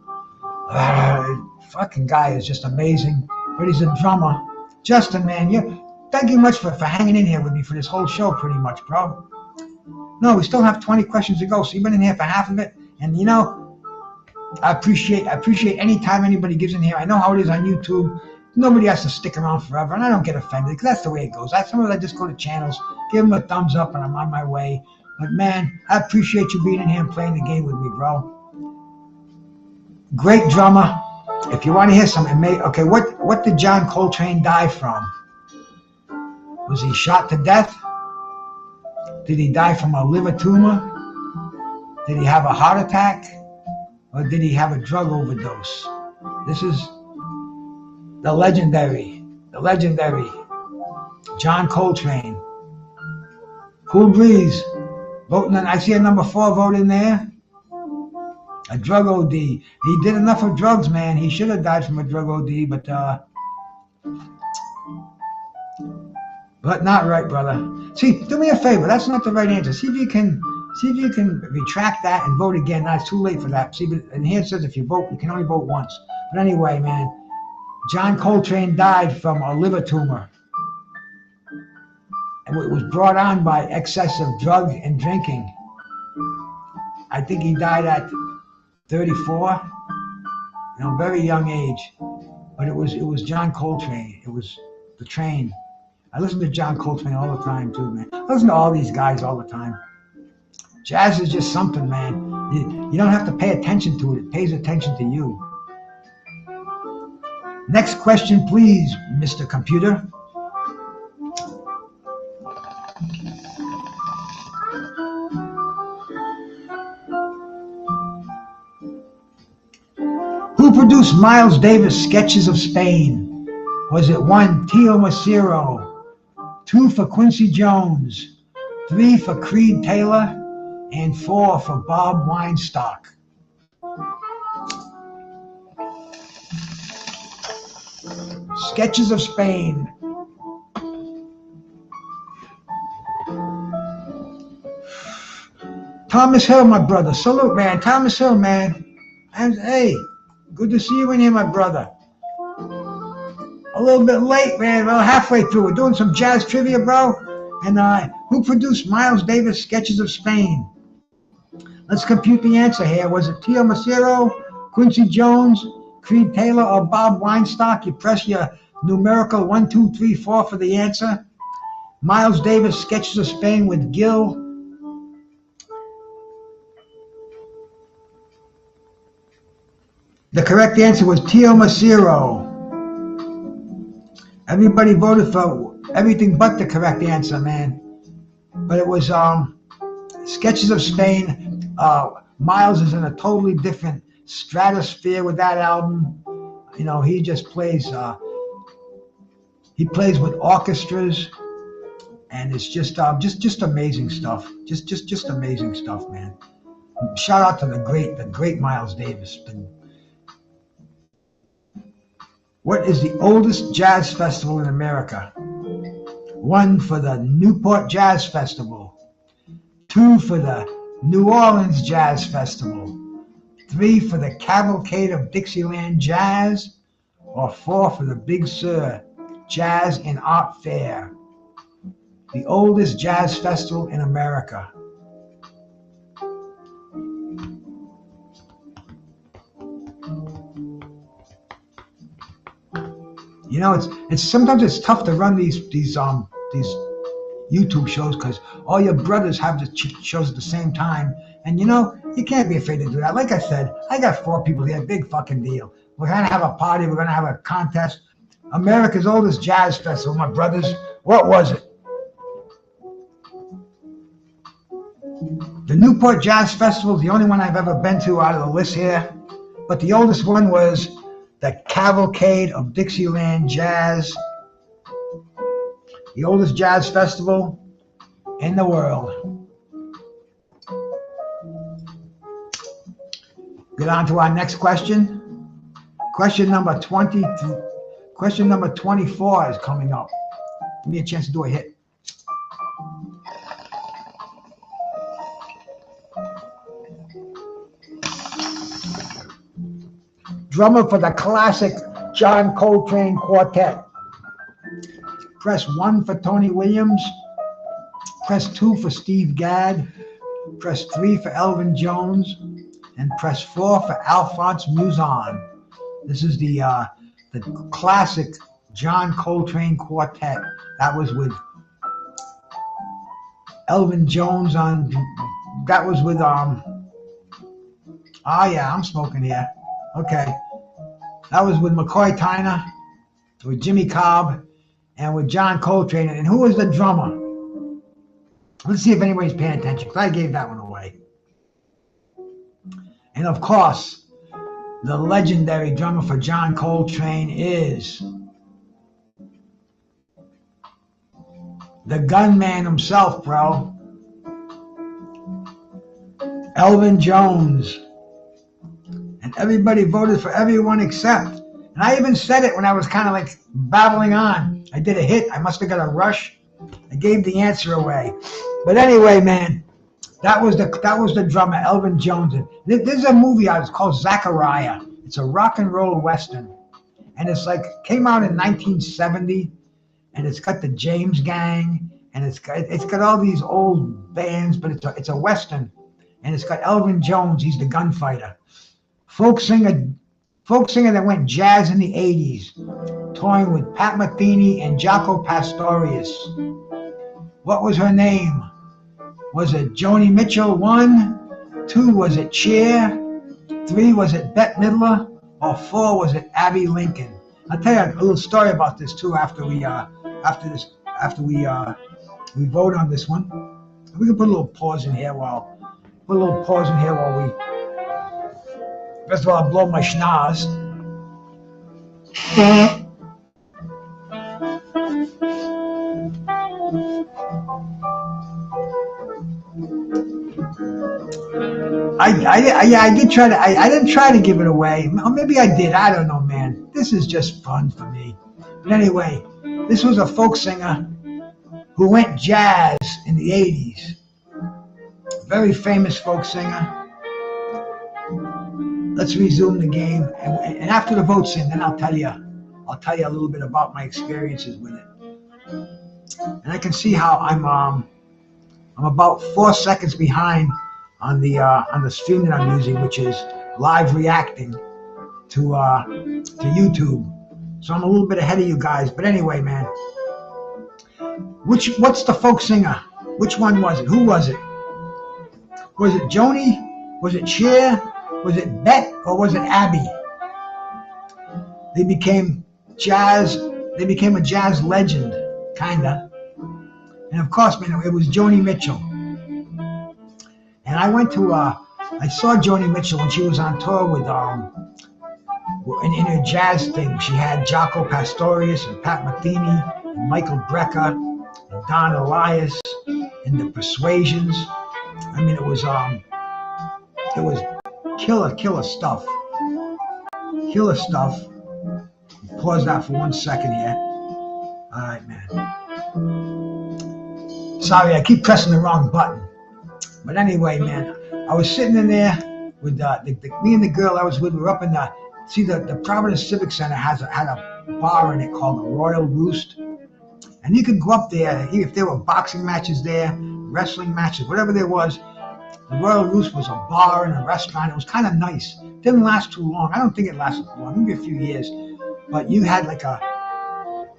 Fucking guy is just amazing, but he's a drummer. Justin, man, thank you much for hanging in here with me for this whole show, pretty much, bro. No, we still have 20 questions to go, so you've been in here for half of it, and I appreciate any time anybody gives in here. I know how it is on YouTube. Nobody has to stick around forever, and I don't get offended because that's the way it goes. Sometimes I just go to channels, give them a thumbs up, and I'm on my way. But man, I appreciate you being in here and playing the game with me, bro. Great drummer. If you want to hear some, okay, what did John Coltrane die from? Was he shot to death? Did he die from a liver tumor? Did he have a heart attack? Or did he have a drug overdose? This is the legendary John Coltrane. Cool breeze. Voting on, I see a number 4 vote in there. A drug OD. He did enough of drugs, man. He should have died from a drug OD, but not right, brother. See, do me a favor. That's not the right answer. See if you can retract that and vote again. Now, it's too late for that. See, and here it says if you vote, you can only vote once. But anyway, man, John Coltrane died from a liver tumor. And it was brought on by excess of drug and drinking. I think he died at 34, very young age. But it was John Coltrane. It was the train. I listen to John Coltrane all the time too, man. I listen to all these guys all the time. Jazz is just something, man. You don't have to pay attention to it. It pays attention to you. Next question, please, Mr. Computer. Who produced Miles Davis' Sketches of Spain? Was it 1, Tio Macero, 2 for Quincy Jones, 3 for Creed Taylor, and 4 for Bob Weinstock? Sketches of Spain. Thomas Hill, my brother. Salute, man. Thomas Hill, man. And hey, good to see you in here, my brother. A little bit late, man. Well, halfway through. We're doing some jazz trivia, bro. And who produced Miles Davis' Sketches of Spain? Let's compute the answer here. Was it Tio Macero, Quincy Jones, Creed Taylor, or Bob Weinstock? You press your numerical 1, 2, 3, 4 for the answer. Miles Davis' Sketches of Spain with Gil. The correct answer was Tio Macero. Everybody voted for everything but the correct answer, man. But it was Sketches of Spain. Miles is in a totally different stratosphere with that album. He just plays. He plays with orchestras, and it's just amazing stuff. Just amazing stuff, man. Shout out to the great Miles Davis. What is the oldest jazz festival in America? 1 for the Newport Jazz Festival, 2 for the New Orleans Jazz Festival, 3 for the Cavalcade of Dixieland Jazz, or 4 for the Big Sur Jazz and Art Fair. The oldest jazz festival in America. It's sometimes it's tough to run these YouTube shows because all your brothers have the shows at the same time, and you can't be afraid to do that. Like I said, I got 4 people here, big fucking deal. We're gonna have a party. We're gonna have a contest. America's oldest jazz festival, my brothers. What was it? The Newport Jazz Festival is the only one I've ever been to out of the list here, but the oldest one was the Cavalcade of Dixieland Jazz, the oldest jazz festival in the world. Get on to our next question. Question number 24 is coming up. Give me a chance to do a hit. Drummer for the classic John Coltrane Quartet. Press 1 for Tony Williams. Press 2 for Steve Gadd. Press 3 for Elvin Jones. And press 4 for Alphonse Mouzon. This is the classic John Coltrane Quartet. That was with Elvin Jones on. That was with yeah, I'm smoking here. Okay. That was with McCoy Tyner, with Jimmy Cobb, and with John Coltrane. And who was the drummer? Let's see if anybody's paying attention, because I gave that one away. And of course, the legendary drummer for John Coltrane is the gunman himself, bro. Elvin Jones. And everybody voted for everyone except. And I even said it when I was kind of like babbling on. I did a hit. I must have got a rush. I gave the answer away. But anyway, man, that was the drummer, Elvin Jones. There's a movie out. It's called Zachariah. It's a rock and roll western, and it's like came out in 1970, and it's got the James Gang, and it's got all these old bands, but it's a western, and it's got Elvin Jones. He's the gunfighter, folk singer that went jazz in the 80s, touring with Pat Metheny and Jaco Pastorius. What was her name? Was it Joni Mitchell 1? 2, was it Cher? 3, was it Bette Midler? Or 4, was it Abby Lincoln? I'll tell you a little story about this too after we vote on this one. We can put a little pause in here while we. First of all, I'll blow my schnoz. I did try to. I didn't try to give it away. Or maybe I did. I don't know, man. This is just fun for me. But anyway, this was a folk singer who went jazz in the 80s. Very famous folk singer. Let's resume the game, and after the vote's in, then I'll tell you a little bit about my experiences with it. And I can see how I'm about 4 seconds behind on the stream that I'm using, which is live reacting to YouTube. So I'm a little bit ahead of you guys. But anyway, man, what's the folk singer? Which one was it? Who was it? Was it Joni? Was it Cher? Was it Bette? Or was it Abby? They became a jazz legend, kinda. And of course, man, it was Joni Mitchell. And I saw Joni Mitchell when she was on tour with in her jazz thing. She had Jaco Pastorius and Pat Metheny and Michael Brecker and Don Elias and the Persuasions. I mean, it was killer stuff. Killer stuff. Pause that for 1 second here. All right, man. Sorry, I keep pressing the wrong button. But anyway, man, I was sitting in there with me and the girl I was with. We were up in the Providence Civic Center had a bar in it called the Royal Roost, and you could go up there if there were boxing matches there, wrestling matches, whatever there was. The Royal Roost was a bar and a restaurant. It was kind of nice. It didn't last too long. I don't think it lasted long, maybe a few years. But you had like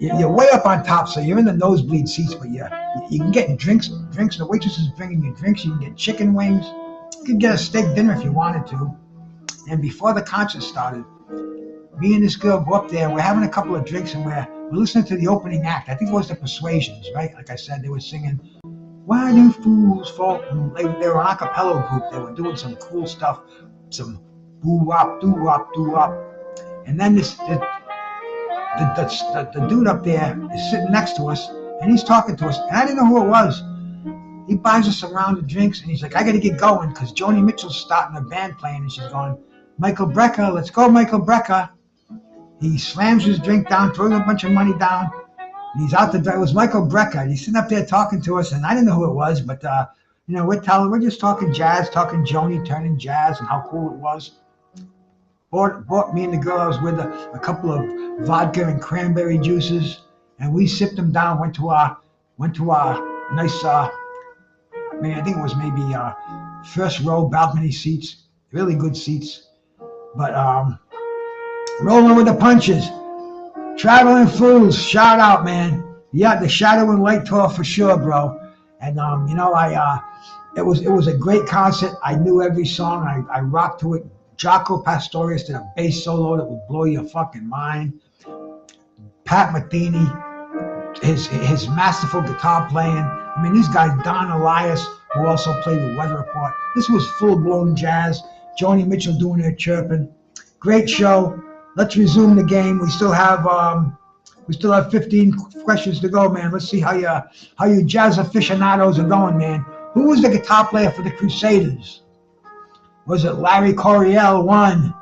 you're way up on top, so you're in the nosebleed seats, but you can get drinks. The waitress is bringing you drinks. You can get chicken wings. You could get a steak dinner if you wanted to. And before the concert started, me and this girl go up there. We're having a couple of drinks, and we're listening to the opening act. I think it was the Persuasions, right? Like I said, they were singing, "Why do fools fall?" They were an a cappella group. They were doing some cool stuff, some boo-wop, doo-wop, doo-wop. And then the dude up there is sitting next to us, and he's talking to us, and I didn't know who it was. He buys us a round of drinks, and he's like, "I got to get going," because Joni Mitchell's starting a band playing, and she's going, "Michael Brecker, let's go, Michael Brecker." He slams his drink down, throws a bunch of money down, and he's out the door. It was Michael Brecker, and he's sitting up there talking to us, and I didn't know who it was, but we're just talking jazz, talking Joni turning jazz and how cool it was. Bought me and the girl I was with a couple of vodka and cranberry juices, and we sipped them down. Went to our nice, I think it was maybe first row balcony seats, really good seats. But rolling with the punches, Traveling Fools, shout out, man. Yeah, the Shadow and Light tour for sure, bro. And it was a great concert. I knew every song. I rocked to it. Jaco Pastorius did a bass solo that would blow your fucking mind. Pat Metheny, his masterful guitar playing. I mean, these guys, Don Elias, who also played with Weather Report. This was full-blown jazz. Joni Mitchell doing her chirping. Great show. Let's resume the game. We still have 15 questions to go, man. Let's see how you jazz aficionados are going, man. Who was the guitar player for the Crusaders? Was it Larry Coryell? 1.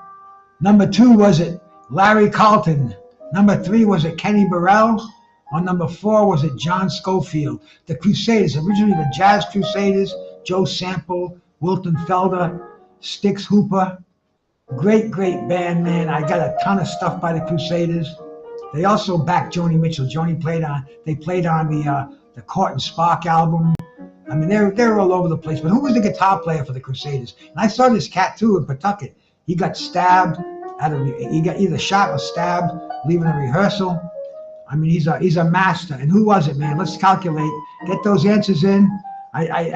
Number 2, was it Larry Carlton? Number 3, was it Kenny Burrell? Or number 4, was it John Scofield? The Crusaders, originally the Jazz Crusaders, Joe Sample, Wilton Felder, Styx Hooper. Great band, man. I got a ton of stuff by the Crusaders. They also backed Joni Mitchell. They played on the Court and Spark album. I mean, they're all over the place. But who was the guitar player for the Crusaders? And I saw this cat too in Pawtucket. He got stabbed. He got either shot or stabbed leaving a rehearsal. I mean, he's a master. And who was it, man? Let's calculate. Get those answers in.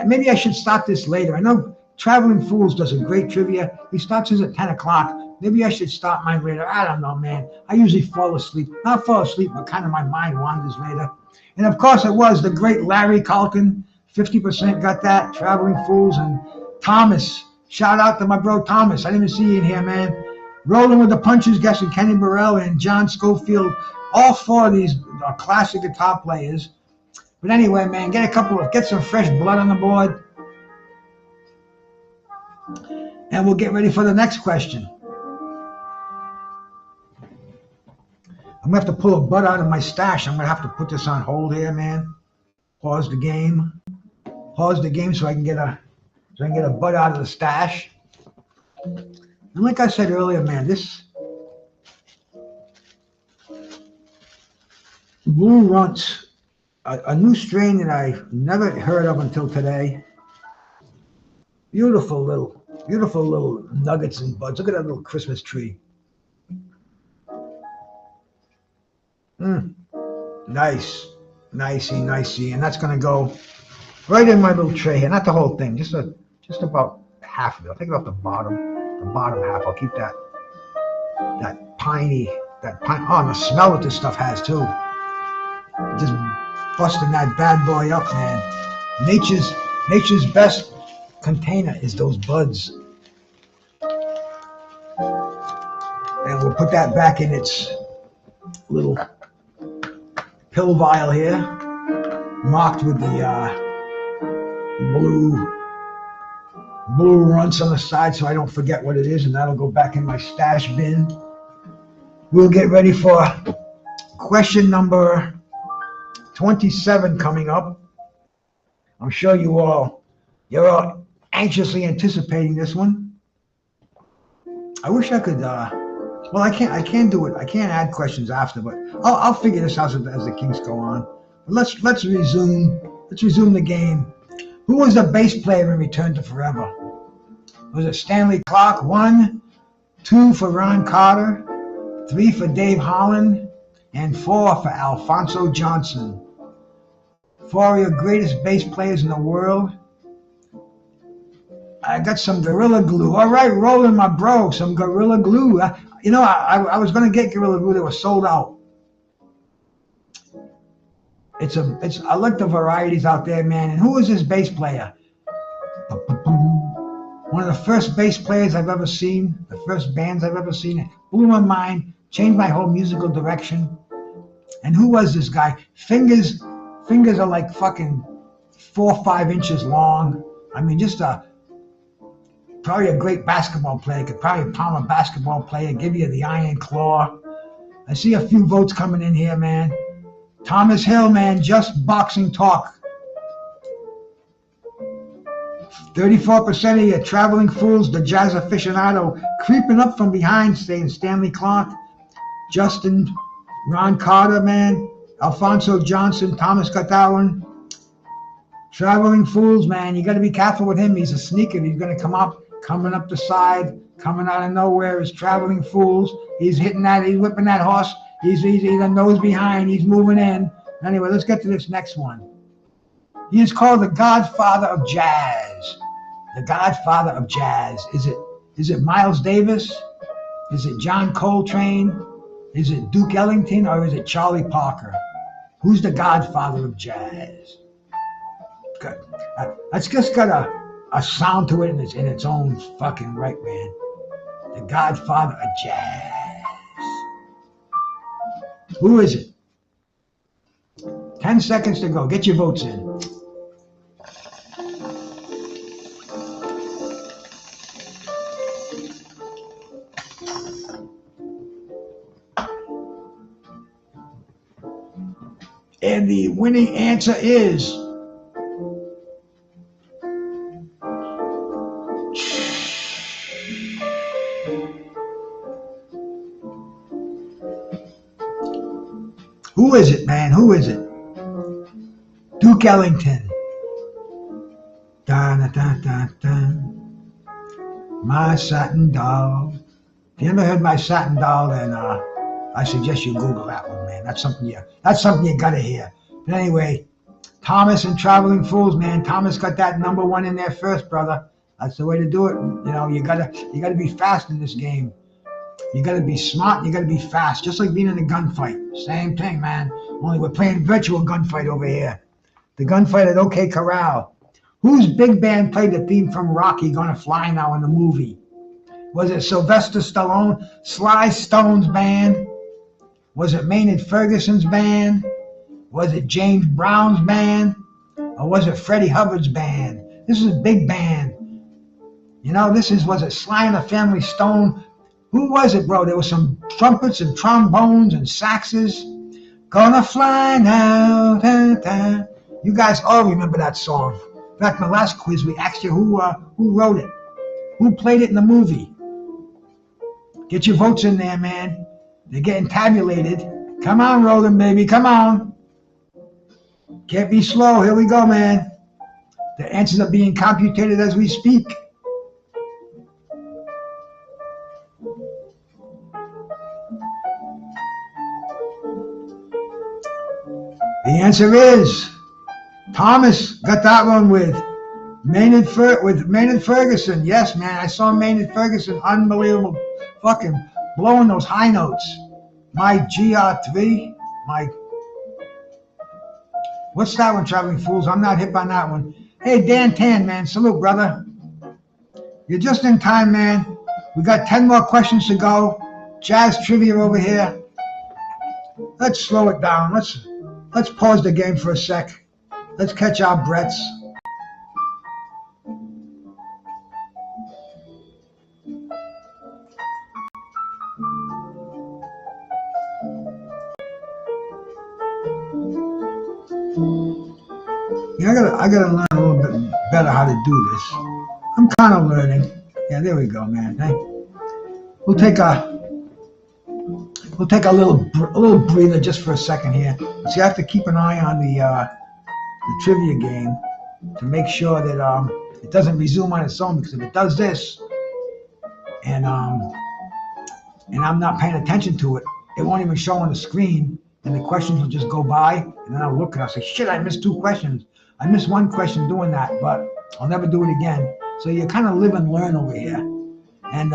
Maybe I should start this later. I know Traveling Fools does a great trivia. He starts his at 10 o'clock. Maybe I should start mine later. I don't know, man. I usually fall asleep. Not fall asleep, but kind of my mind wanders later. And of course, it was the great Larry Carlton. 50% got that. Traveling Fools. And Thomas. Shout out to my bro Thomas. I didn't even see you in here, man. Rolling with the Punches, guessing Kenny Burrell and John Scofield. All 4 of these are classic guitar players. But anyway, man, get some fresh blood on the board. And we'll get ready for the next question. I'm gonna have to pull a butt out of my stash. I'm gonna have to put this on hold here, man. Pause the game so I can get a butt out of the stash. And like I said earlier, man, this Blue Runts, a new strain that I never heard of until today. Beautiful little nuggets and buds. Look at that little Christmas tree. Nicey. And that's gonna go right in my little tray here. Not the whole thing, just about half of it. I'll take it off the bottom half. I'll keep that pine. Oh, and the smell that this stuff has too. Just busting that bad boy up, man. Nature's best container is those buds. And we'll put that back in its little pill vial here, marked with the blue runts on the side so I don't forget what it is, and that'll go back in my stash bin. We'll get ready for question number 27 coming up. I'm sure you're all anxiously anticipating this one. I wish I could, well, I can't do it. I can't add questions after, but I'll figure this out as the kinks go on. But let's resume the game. Who was the bass player in Return to Forever? Was it Stanley Clarke? 1, 2 for Ron Carter, 3 for Dave Holland, and 4 for Alphonso Johnson. 4 of your greatest bass players in the world. I got some Gorilla Glue. All right, Roland, my bro, some Gorilla Glue. I was going to get Gorilla Glue. They were sold out. I like the varieties out there, man. And who is this bass player? One of the first bass players I've ever seen, the first bands I've ever seen. It blew my mind, changed my whole musical direction. And who was this guy? Fingers are like fucking 4 or 5 inches long. I mean, probably a great basketball player. Could probably palm a basketball player, give you the iron claw. I see a few votes coming in here, man. Thomas Hill, man, just boxing talk. 34% of you Traveling Fools, the jazz aficionado, creeping up from behind, saying Stanley Clarke, Justin, Ron Carter, man, Alphonso Johnson, Thomas got that one. Traveling Fools, man, you got to be careful with him. He's a sneaker. He's going to coming up the side, coming out of nowhere is Traveling Fools. He's whipping that horse. He's either nose behind, he's moving in. Anyway, let's get to this next one. He is called the Godfather of Jazz. The Godfather of Jazz. Is it Miles Davis? Is it John Coltrane? Is it Duke Ellington, or is it Charlie Parker? Who's the godfather of jazz? Good. It's just got a sound to it in its own fucking right, man. The godfather of jazz. Who is it? 10 seconds to go. Get your votes in. And the winning answer is who is it, man? Who is it? Duke Ellington. Dun, dun, dun, dun. My satin doll. If you ever heard My Satin Doll, then I suggest you Google that one, man. That's something you gotta hear. But anyway, Thomas and Traveling Fools, man. Thomas got that number one in there first, brother. That's the way to do it. You know, you gotta be fast in this game. You gotta be smart. You gotta be fast, just like being in a gunfight. Same thing, man. Only we're playing virtual gunfight over here. The gunfight at OK Corral. Whose big band played the theme from Rocky Gonna Fly Now in the movie? Was it Sylvester Stallone, Sly Stone's band? Was it Maynard Ferguson's band? Was it James Brown's band? Or was it Freddie Hubbard's band? This is a big band. You know, was it Sly and the Family Stone? Who was it, bro? There was some trumpets and trombones and saxes. Gonna fly now. Da, da. You guys all remember that song. In fact, in the last quiz, we asked you who wrote it. Who played it in the movie? Get your votes in there, man. They're getting tabulated. Come on, Roland, baby. Come on. Can't be slow. Here we go, man. The answers are being computed as we speak. The answer is Thomas got that one with Maynard Ferguson. Yes, man. I saw Maynard Ferguson. Unbelievable. Fucking blowing those high notes. My GR3. What's that one, Traveling Fools? I'm not hip on that one. Hey, Dan Tan, man. Salute, brother. You're just in time, man. We got 10 more questions to go. Jazz trivia over here. Let's slow it down. Let's pause the game for a sec. Let's catch our breaths. Yeah, I gotta learn a little bit better how to do this. I'm kind of learning. Yeah, there we go, man. Hey, we'll take a little breather just for a second here. See, I have to keep an eye on the trivia game to make sure that it doesn't resume on its own, because if it does this and I'm not paying attention to it, it won't even show on the screen, and the questions will just go by, and then I'll look and I'll say, shit, I missed 2 questions. I missed 1 question doing that, but I'll never do it again. So you kind of live and learn over here. And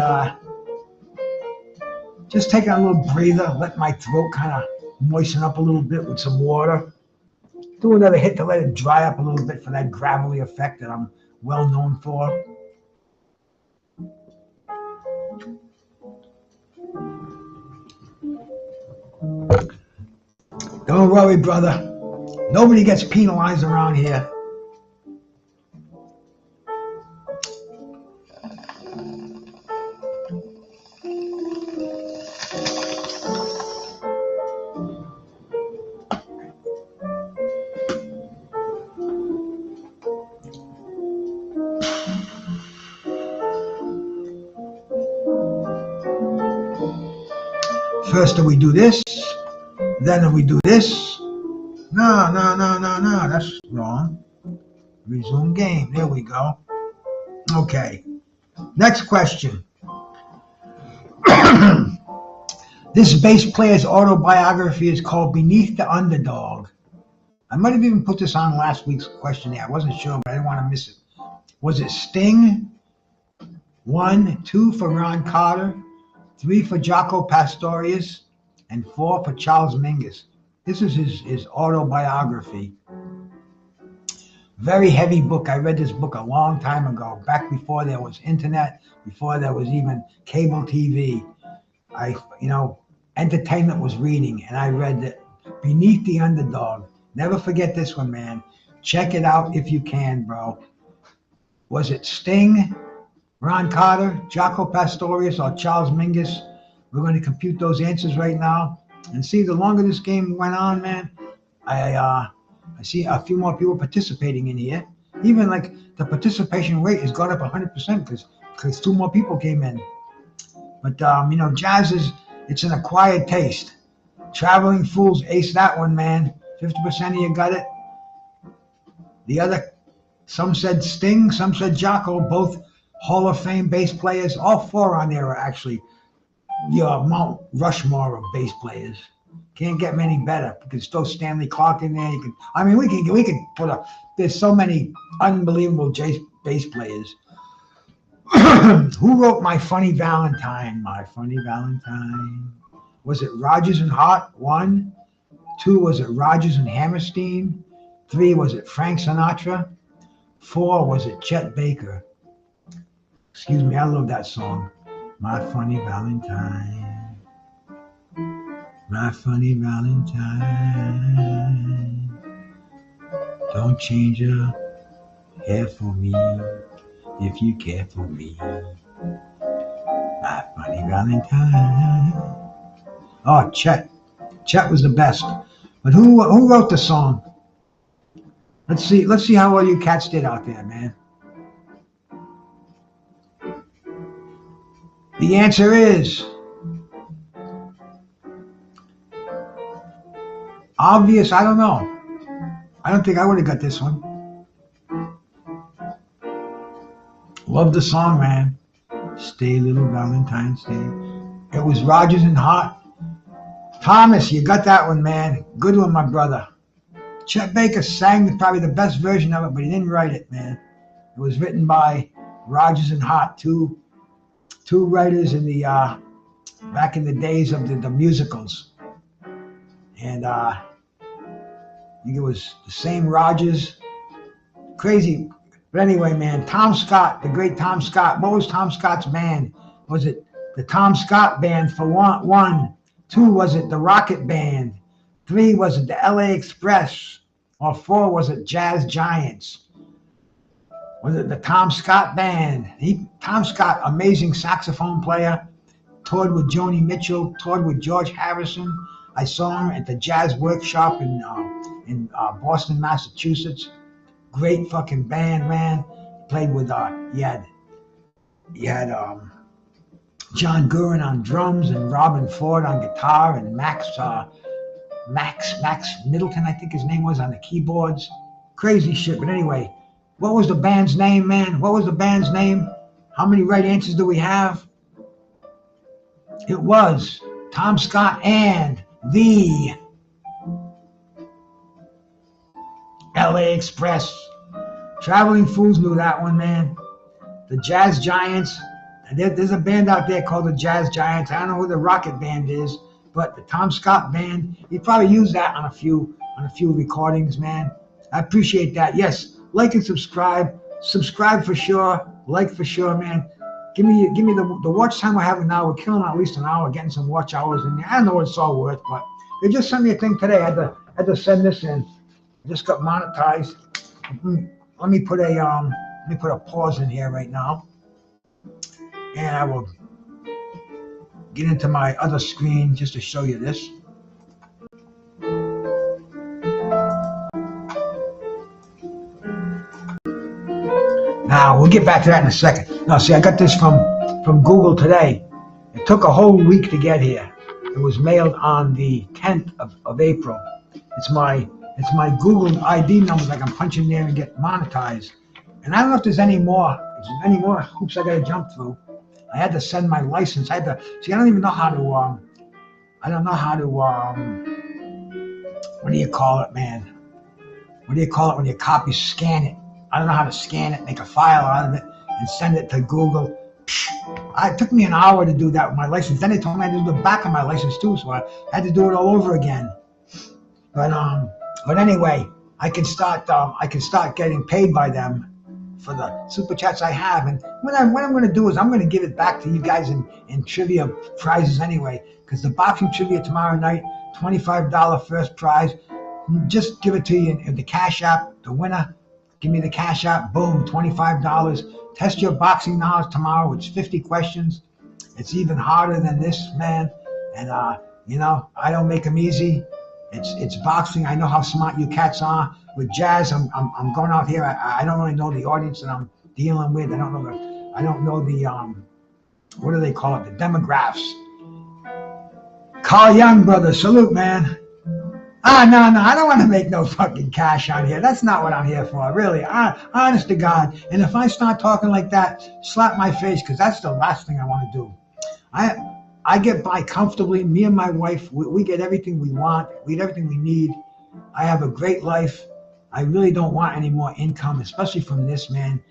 just taking a little breather, let my throat kind of moisten up a little bit with some water. Do another hit to let it dry up a little bit for that gravelly effect that I'm well known for. Don't worry, brother. Nobody gets penalized around here. First we do this, then we do this. No, that's wrong. Resume game, there we go. Okay, next question. This bass player's autobiography is called Beneath the Underdog. I might have even put this on last week's questionnaire. I wasn't sure, but I didn't want to miss it. Was it Sting? 1, 2 for Ron Carter, 3 for Jaco Pastorius, and 4 for Charles Mingus. This is his autobiography. Very heavy book. I read this book a long time ago, back before there was internet, before there was even cable TV. Entertainment was reading, and I read that Beneath the Underdog. Never forget this one, man. Check it out if you can, bro. Was it Sting, Ron Carter, Jaco Pastorius, or Charles Mingus? We're going to compute those answers right now. And see, the longer this game went on, man, I see a few more people participating in here. Even like the participation rate has gone up 100% because 2 more people came in. But jazz it's an acquired taste. Traveling Fools aced that one, man. 50% of you got it. The other, some said Sting, some said Jaco, both Hall of Fame bass players. All 4 on there are actually your Mount Rushmore of bass players. Can't get many better. You can throw Stanley Clarke in there. We can put there's so many unbelievable bass players. Who wrote My Funny Valentine? My Funny Valentine. Was it Rodgers and Hart? 1. 2, was it Rodgers and Hammerstein? 3, was it Frank Sinatra? 4, was it Chet Baker? Excuse me, I love that song. My Funny Valentine. My funny Valentine. Don't change your hair for me if you care for me. My funny Valentine. Oh, Chet. Chet was the best. But who wrote the song? Let's see how well you cats did out there, man. The answer is obvious. I don't know. I don't think I would have got this one. Love the song, man. Stay, little Valentine, stay. It was Rodgers and Hart. Thomas, you got that one, man. Good one, my brother. Chet Baker sang probably the best version of it, but he didn't write it, man. It was written by Rodgers and Hart, two writers in the back in the days of the musicals. And I think it was the same Rodgers. Crazy. But anyway, man, Tom Scott, the great Tom Scott. What was Tom Scott's band? Was it the Tom Scott Band for one? 2, was it the Rocket Band? 3, was it the LA Express? Or 4, was it Jazz Giants? Was it the Tom Scott Band? Tom Scott, amazing saxophone player, toured with Joni Mitchell, toured with George Harrison. I saw him at the Jazz Workshop in Boston, Massachusetts. Great fucking band, man. Played with he had John Gurin on drums and Robin Ford on guitar and Max Middleton, I think his name was, on the keyboards. Crazy shit. But anyway, what was the band's name, man? What was the band's name? How many right answers do we have? It was Tom Scott and the LA Express. Traveling Fools knew that one, man. The Jazz Giants. There's a band out there called the Jazz Giants. I don't know who the Rocket Band is, but the Tom Scott Band. He probably used that on a few recordings, man. I appreciate that. Yes, like and subscribe. Subscribe for sure. Like for sure, man. Give me the watch time we're having now. We're killing at least an hour, getting some watch hours in there. I don't know what it's all worth, but they just sent me a thing today. I had to send this in. I just got monetized. Let me put a pause in here right now, and I will get into my other screen just to show you this. Now we'll get back to that in a second. Now, see, I got this from Google today. It took a whole week to get here. It was mailed on the 10th of April. It's my Google ID number that I can punch in there and get monetized. And I don't know if there's any more hoops I got to jump through. I had to send my license. I don't even know how to, what do you call it, man? What do you call it when you scan it? I don't know how to scan it, make a file out of it, and send it to Google. It took me an hour to do that with my license. Then they told me I had to do the back of my license too, so I had to do it all over again. But anyway, I can start getting paid by them for the super chats I have. And what I'm going to do is I'm going to give it back to you guys in trivia prizes anyway. Because the boxing trivia tomorrow night, $25 first prize. Just give it to you in the Cash App. The winner, give me the Cash App. Boom, $25. Test your boxing knowledge tomorrow. It's 50 questions. It's even harder than this, man. And you know, I don't make them easy. It's boxing. I know how smart you cats are. With Jazz, I'm going out here. I don't really know the audience that I'm dealing with. I don't know the what do they call it? The demographics. Carl Young, brother, salute, man. No, I don't want to make no fucking cash on here. That's not what I'm here for, really. Honest to God. And if I start talking like that, slap my face, because that's the last thing I want to do. I get by comfortably. Me and my wife, we get everything we want. We get everything we need. I have a great life. I really don't want any more income, especially from this, man.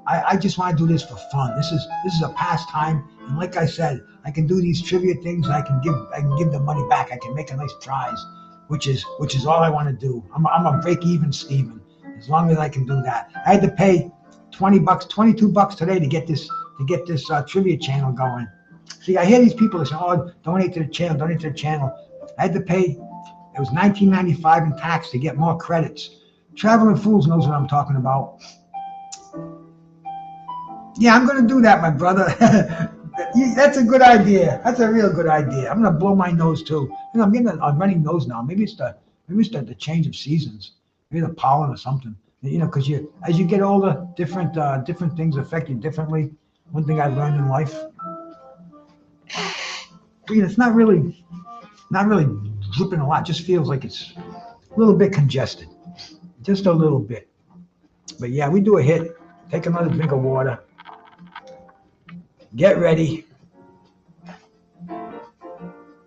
I just want to do this for fun. This is a pastime, and like I said, I can do these trivia things. I can give the money back. I can make a nice prize, which is all I want to do. I'm a break even Steven, as long as I can do that. I had to pay $20, $22 today to get this trivia channel going. See, I hear these people that say, "Oh, donate to the channel, donate to the channel." I had to pay. It was $19.95 in tax to get more credits. Traveling Fools knows what I'm talking about. Yeah, I'm going to do that, my brother. That's a good idea. That's a real good idea. I'm going to blow my nose too. You know, I'm getting a running nose now. Maybe it's the change of seasons. Maybe the pollen or something. You know, because as you get older, different things affect you differently. One thing I learned in life. It's not really dripping a lot. It just feels like it's a little bit congested. Just a little bit. But yeah, we do a hit. Take another drink of water. Get ready.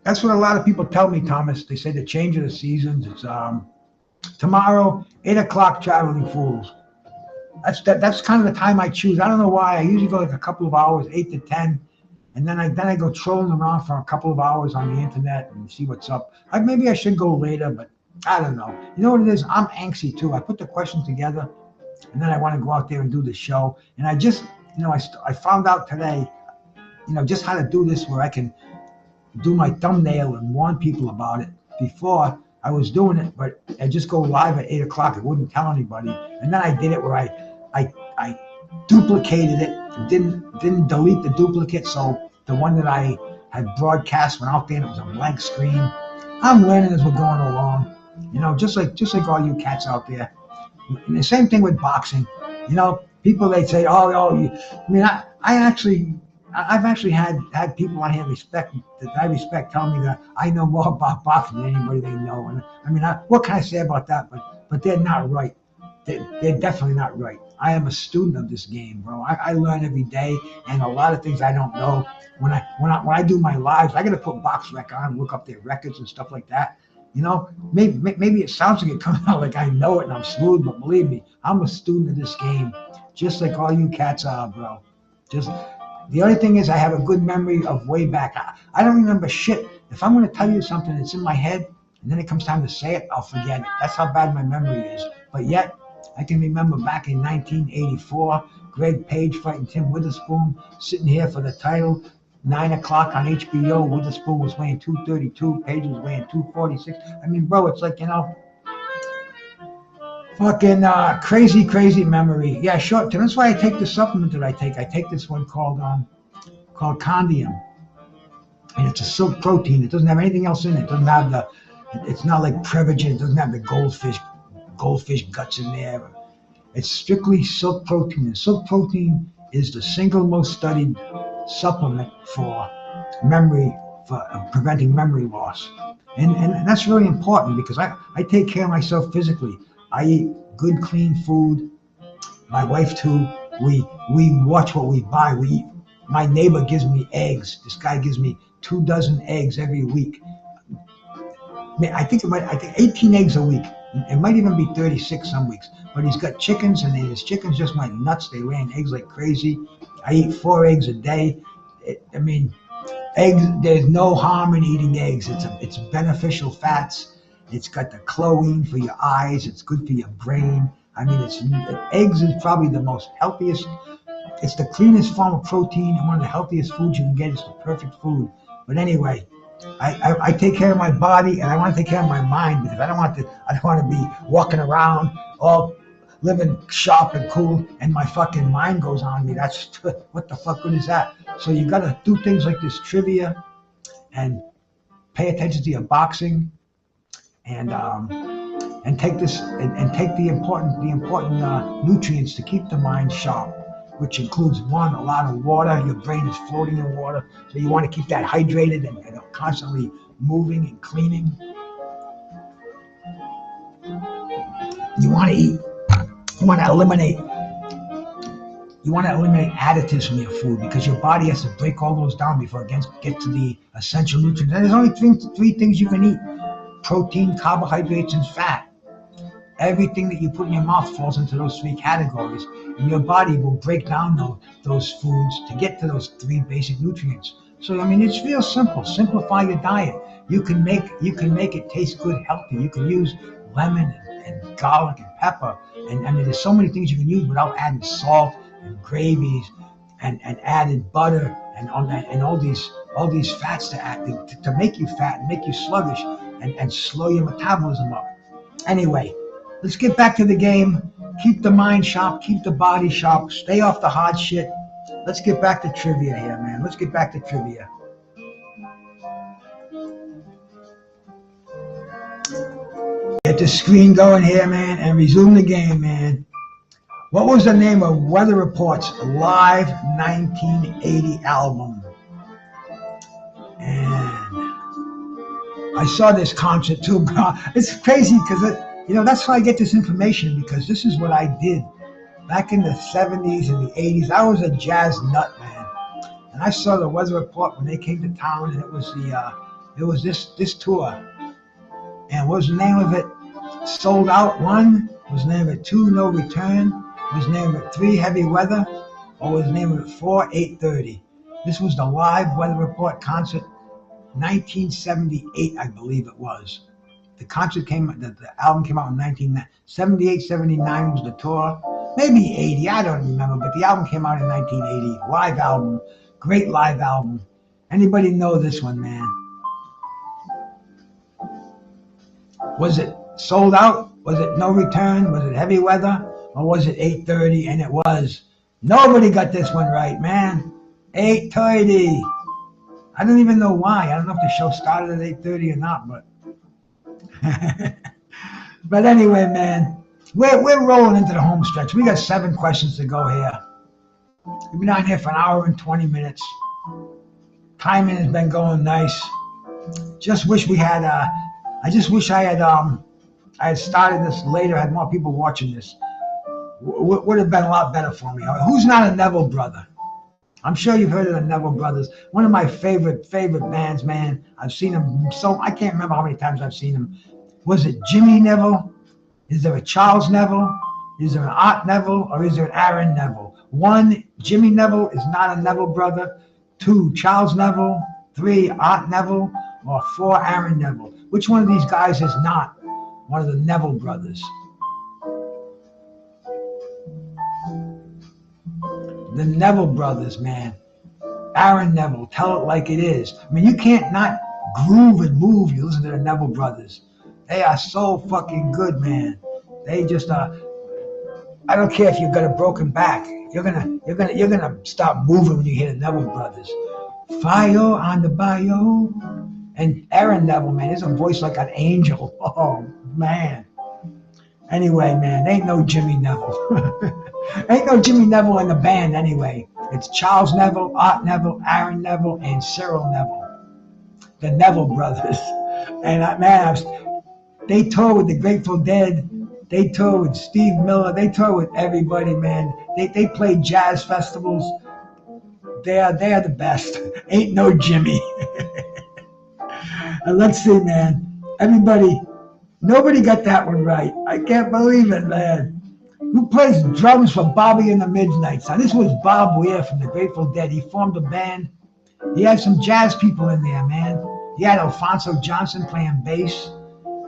That's what a lot of people tell me, Thomas. They say the change of the seasons. It's tomorrow, 8 o'clock, Traveling Fools. That's kind of the time I choose. I don't know why. I usually go like a couple of hours, 8 to 10. And then I go trolling around for a couple of hours on the internet and see what's up. Maybe I should go later, but I don't know. You know what it is? I'm angsty too. I put the questions together, and then I want to go out there and do the show. And I just, I found out today, just how to do this where I can do my thumbnail and warn people about it. Before I was doing it, but I just go live at 8 o'clock. I wouldn't tell anybody. And then I did it where I duplicated it, didn't delete the duplicate, so the one that I had broadcast went out there and it was a blank screen. I'm learning as we're going along, just like all you cats out there. And the same thing with boxing. People they say, I've actually had people I respect tell me that I know more about boxing than anybody they know. And what can I say about that? But they're not right. They're definitely not right. I am a student of this game, bro. I learn every day, and a lot of things I don't know. When I do my lives, I got to put Box Rec on, look up their records and stuff like that. Maybe it sounds like it comes out like I know it and I'm smooth, but believe me, I'm a student of this game, just like all you cats are, bro. Just the only thing is I have a good memory of way back. I don't remember shit. If I'm going to tell you something that's in my head, and then it comes time to say it, I'll forget it. That's how bad my memory is. But yet, I can remember back in 1984, Greg Page fighting Tim Witherspoon, sitting here for the title, 9 o'clock on HBO. Witherspoon was weighing 232, Page was weighing 246. Bro, it's like, fucking crazy memory. Yeah, short term. That's why I take the supplement that I take. I take this one called Condium. And it's a silk protein. It doesn't have anything else in it. It doesn't have it's not like Prevagen. It doesn't have the goldfish guts in there. It's strictly silk protein. And silk protein is the single most studied supplement for preventing memory loss. And that's really important because I take care of myself physically. I eat good, clean food. My wife too. We watch what we buy. We eat. My neighbor gives me eggs. This guy gives me 2 dozen eggs every week. I think 18 eggs a week. It might even be 36 some weeks. But he's got chickens, and his chickens just went nuts. They laying eggs like crazy. I eat 4 eggs a day. Eggs. There's no harm in eating eggs. It's beneficial fats. It's got the chlorine for your eyes. It's good for your brain. I mean, eggs is probably the most healthiest. It's the cleanest form of protein and one of the healthiest foods you can get. It's the perfect food. But anyway, I take care of my body and I want to take care of my mind because I don't want to be walking around all living sharp and cool and my fucking mind goes on me. That's what the fuck good is that? So you got to do things like this trivia and pay attention to your boxing and take this and take the important nutrients to keep the mind sharp, which includes one, a lot of water. Your brain is floating in water, so you want to keep that hydrated and constantly moving and cleaning. You want to eat. You want to eliminate additives from your food because your body has to break all those down before it gets to the essential nutrients. And there's only three things you can eat: protein, carbohydrates, and fat. Everything that you put in your mouth falls into those three categories, and your body will break down those foods to get to those three basic nutrients. So I mean, it's real simple. Simplify your diet. You can make it taste good, healthy. You can use lemon and garlic and pepper, and I mean, there's so many things you can use without adding salt and gravies and added butter and all these fats to make you fat and make you sluggish and slow your metabolism up. Anyway, let's get back to the game. Keep the mind sharp, keep the body sharp, stay off the hard shit. Let's get back to trivia here, man. Let's get back to trivia. Get the screen going here, man, and resume the game, man. What was the name of Weather Report's live 1980 album? And I saw this concert too, bro. It's crazy because that's why I get this information, because this is what I did back in the 70s and the 80s. I was a jazz nut, man, and I saw the Weather Report when they came to town, and it was this tour. And what was the name of it? Sold Out 1. What was the name of it? 2, No Return. What was the name of it? 3, Heavy Weather. Or what was the name of it? 4, 8:30. This was the live Weather Report concert, 1978, I believe it was. The album came out in 1978, 79 was the tour. Maybe 80, I don't remember, but the album came out in 1980. Live album, great live album. Anybody know this one, man? Was it Sold Out? Was it No Return? Was it Heavy Weather? Or was it 8:30? And it was. Nobody got this one right, man. 8:30. I don't even know why. I don't know if the show started at 8:30 or not, but but anyway, man, we're rolling into the home stretch. We got 7 questions to go here. We've been on here for an hour and 20 minutes. Timing has been going nice. Just wish we had I just wish I had started this later, had more people watching this. Would have been a lot better for me. Who's not a Neville brother? I'm sure you've heard of the Neville Brothers. One of my favorite bands, man. I've seen them I can't remember how many times I've seen them. Was it Jimmy Neville? Is there a Charles Neville? Is there an Art Neville? Or is there an Aaron Neville? 1, Jimmy Neville is not a Neville brother. 2, Charles Neville. 3, Art Neville. Or 4, Aaron Neville. Which one of these guys is not one of the Neville brothers? The Neville brothers, man. Aaron Neville, tell it like it is. I mean, you can't not groove and move. You listen to the Neville brothers. They are so fucking good, man. They just I don't care if you've got a broken back. You're gonna start moving when you hear the Neville brothers. Fire on the bayou. And Aaron Neville, man, has a voice like an angel. Oh man. Anyway, man, ain't no Jimmy Neville. Ain't no Jimmy Neville in the band anyway. It's Charles Neville, Art Neville, Aaron Neville, and Cyril Neville. The Neville brothers. And they tour with the Grateful Dead. They tour with Steve Miller. They tour with everybody, man. They play jazz festivals. They are the best. Ain't no Jimmy. And let's see, man. Nobody got that one right. I can't believe it, man. Who plays drums for Bobby and the Midnights? Now, this was Bob Weir from the Grateful Dead. He formed a band. He had some jazz people in there, man. He had Alphonso Johnson playing bass.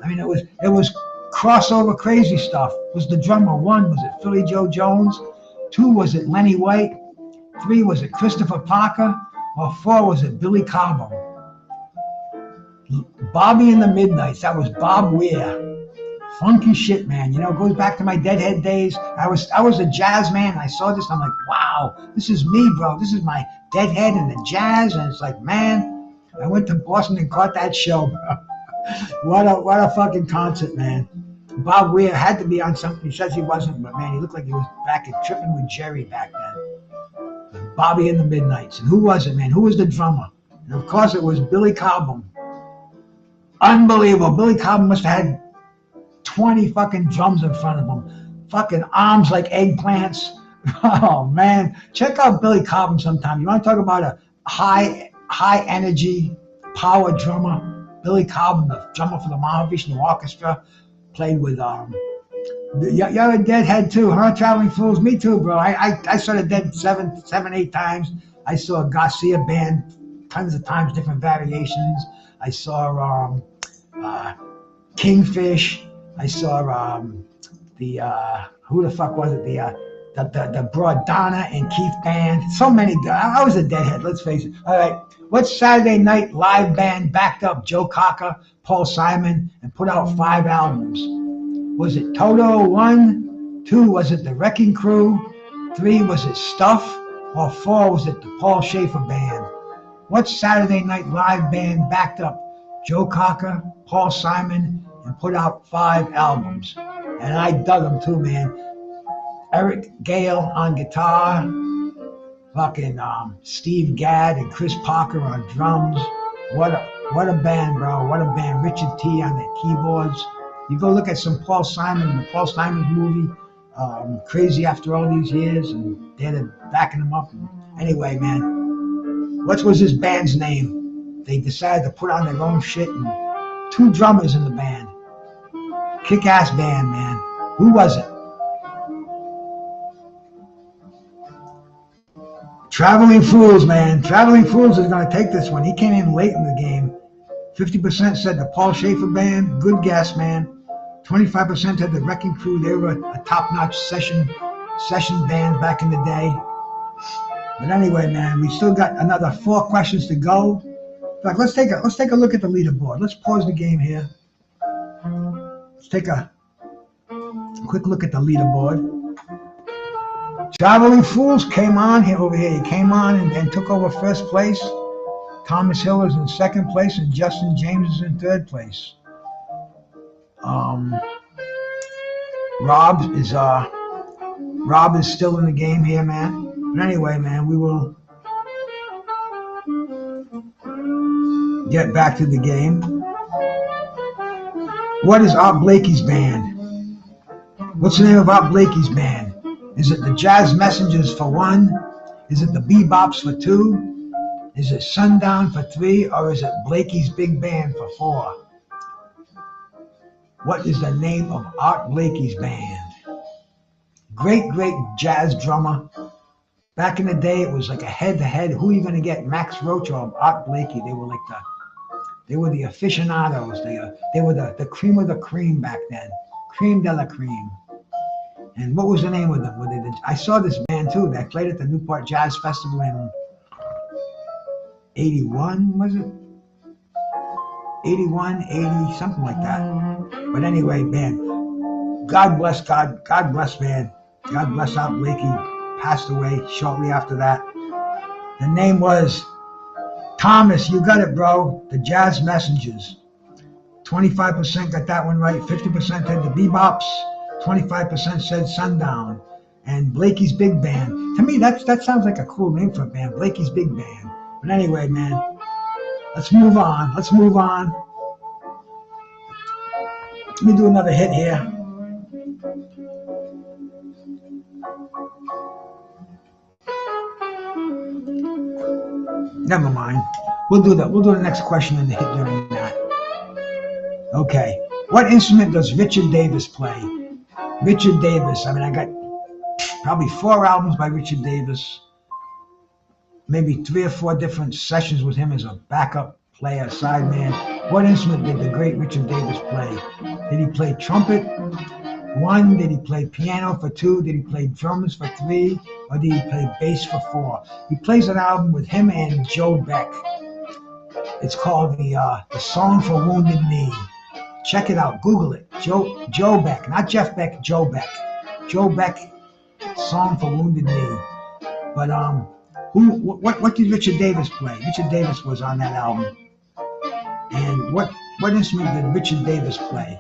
I mean, it was crossover crazy stuff. Was the drummer? 1, was it Philly Joe Jones? 2, was it Lenny White? 3, was it Christopher Parker? Or 4, was it Billy Cobham? Bobby and the Midnights, that was Bob Weir. Funky shit, man. You know, it goes back to my Deadhead days. I was a jazz man. And I saw this. I'm like, wow, this is me, bro. This is my Deadhead and the jazz. And it's like, man, I went to Boston and caught that show, bro. What a fucking concert, man. Bob Weir had to be on something. He says he wasn't, but man, he looked like he was back at Tripping with Jerry back then. Bobby and the Midnights. And who was it, man? Who was the drummer? And of course, it was Billy Cobham. Unbelievable. Billy Cobham must have had 20 fucking drums in front of him. Fucking arms like eggplants. Oh, man. Check out Billy Cobham sometime. You want to talk about a high energy power drummer? Billy Cobham, the drummer for the Mahavishnu Orchestra, played with you're a Deadhead too, huh? Traveling Fools, me too, bro. I saw the Dead seven, 8 times. I saw a Garcia band tons of times, different variations. I saw Kingfish. I saw who the fuck was it? The Broad Donna and Keith band. So many. I was a Deadhead. Let's face it. All right. What Saturday night live band backed up Joe Cocker, Paul Simon, and put out 5 albums? Was it Toto 1? 2, was it the Wrecking Crew? 3, was it Stuff? Or 4, was it the Paul Schaefer Band? What Saturday night live band backed up Joe Cocker, Paul Simon, and put out 5 albums? And I dug them too, man. Eric Gale on guitar, fucking Steve Gadd and Chris Parker on drums. What a band, bro. What a band. Richard T on the keyboards. You go look at some Paul Simon, the Paul Simon's movie, Crazy After All These Years, and they're backing him up. Anyway, man, what was his band's name? They decided to put on their own shit, and 2 drummers in the band. Kick-ass band, man. Who was it? Traveling Fools, man. Traveling Fools is going to take this one. He came in late in the game. 50% said the Paul Schaefer Band. Good guess, man. 25% said the Wrecking Crew. They were a top-notch session band back in the day. But anyway, man, we still got another 4 questions to go. In fact, let's take a look at the leaderboard. Let's pause the game here. Let's take a quick look at the leaderboard. Traveling Fools came on here over here. He came on and took over first place. Thomas Hill is in second place, and Justin James is in third place. Rob is still in the game here, man. But anyway, man, we will get back to the game. What is Art Blakey's band? What's the name of Art Blakey's band? Is it the Jazz Messengers for 1? Is it the Bebops for 2? Is it Sundown for 3? Or is it Blakey's Big Band for 4? What is the name of Art Blakey's band? Great jazz drummer. Back in the day, it was like a head-to-head. Who are you going to get, Max Roach or Art Blakey? They were the aficionados. They were the cream of the cream back then. Cream de la cream. And what was the name of them? I saw this band too. They played at the Newport Jazz Festival in 81, was it? 81, 80, something like that. But anyway, man, God bless, man. God bless Art Blakey. Passed away shortly after that. The name was Thomas. You got it, bro. The Jazz Messengers. 25% got that one right. 50% had the Bebops. 25% said Sundown. And Blakey's Big Band. To me, that sounds like a cool name for a band. Blakey's Big Band. But anyway, man, let's move on. Let me do another hit here. Never mind. We'll do that. We'll do the next question and the hit during that. Okay. What instrument does Richard Davis play? Richard Davis. I mean, I got probably 4 albums by Richard Davis. Maybe 3 or 4 different sessions with him as a backup player, sideman. What instrument did the great Richard Davis play? Did he play trumpet? 1, did he play piano for 2, did he play drums for 3, or did he play bass for 4? He plays an album with him and Joe Beck. It's called the Song for Wounded Knee. Check it out, Google it. Joe Beck, not Jeff Beck, Joe Beck. Joe Beck, Song for Wounded Knee. But what did Richard Davis play? Richard Davis was on that album. And what instrument did Richard Davis play?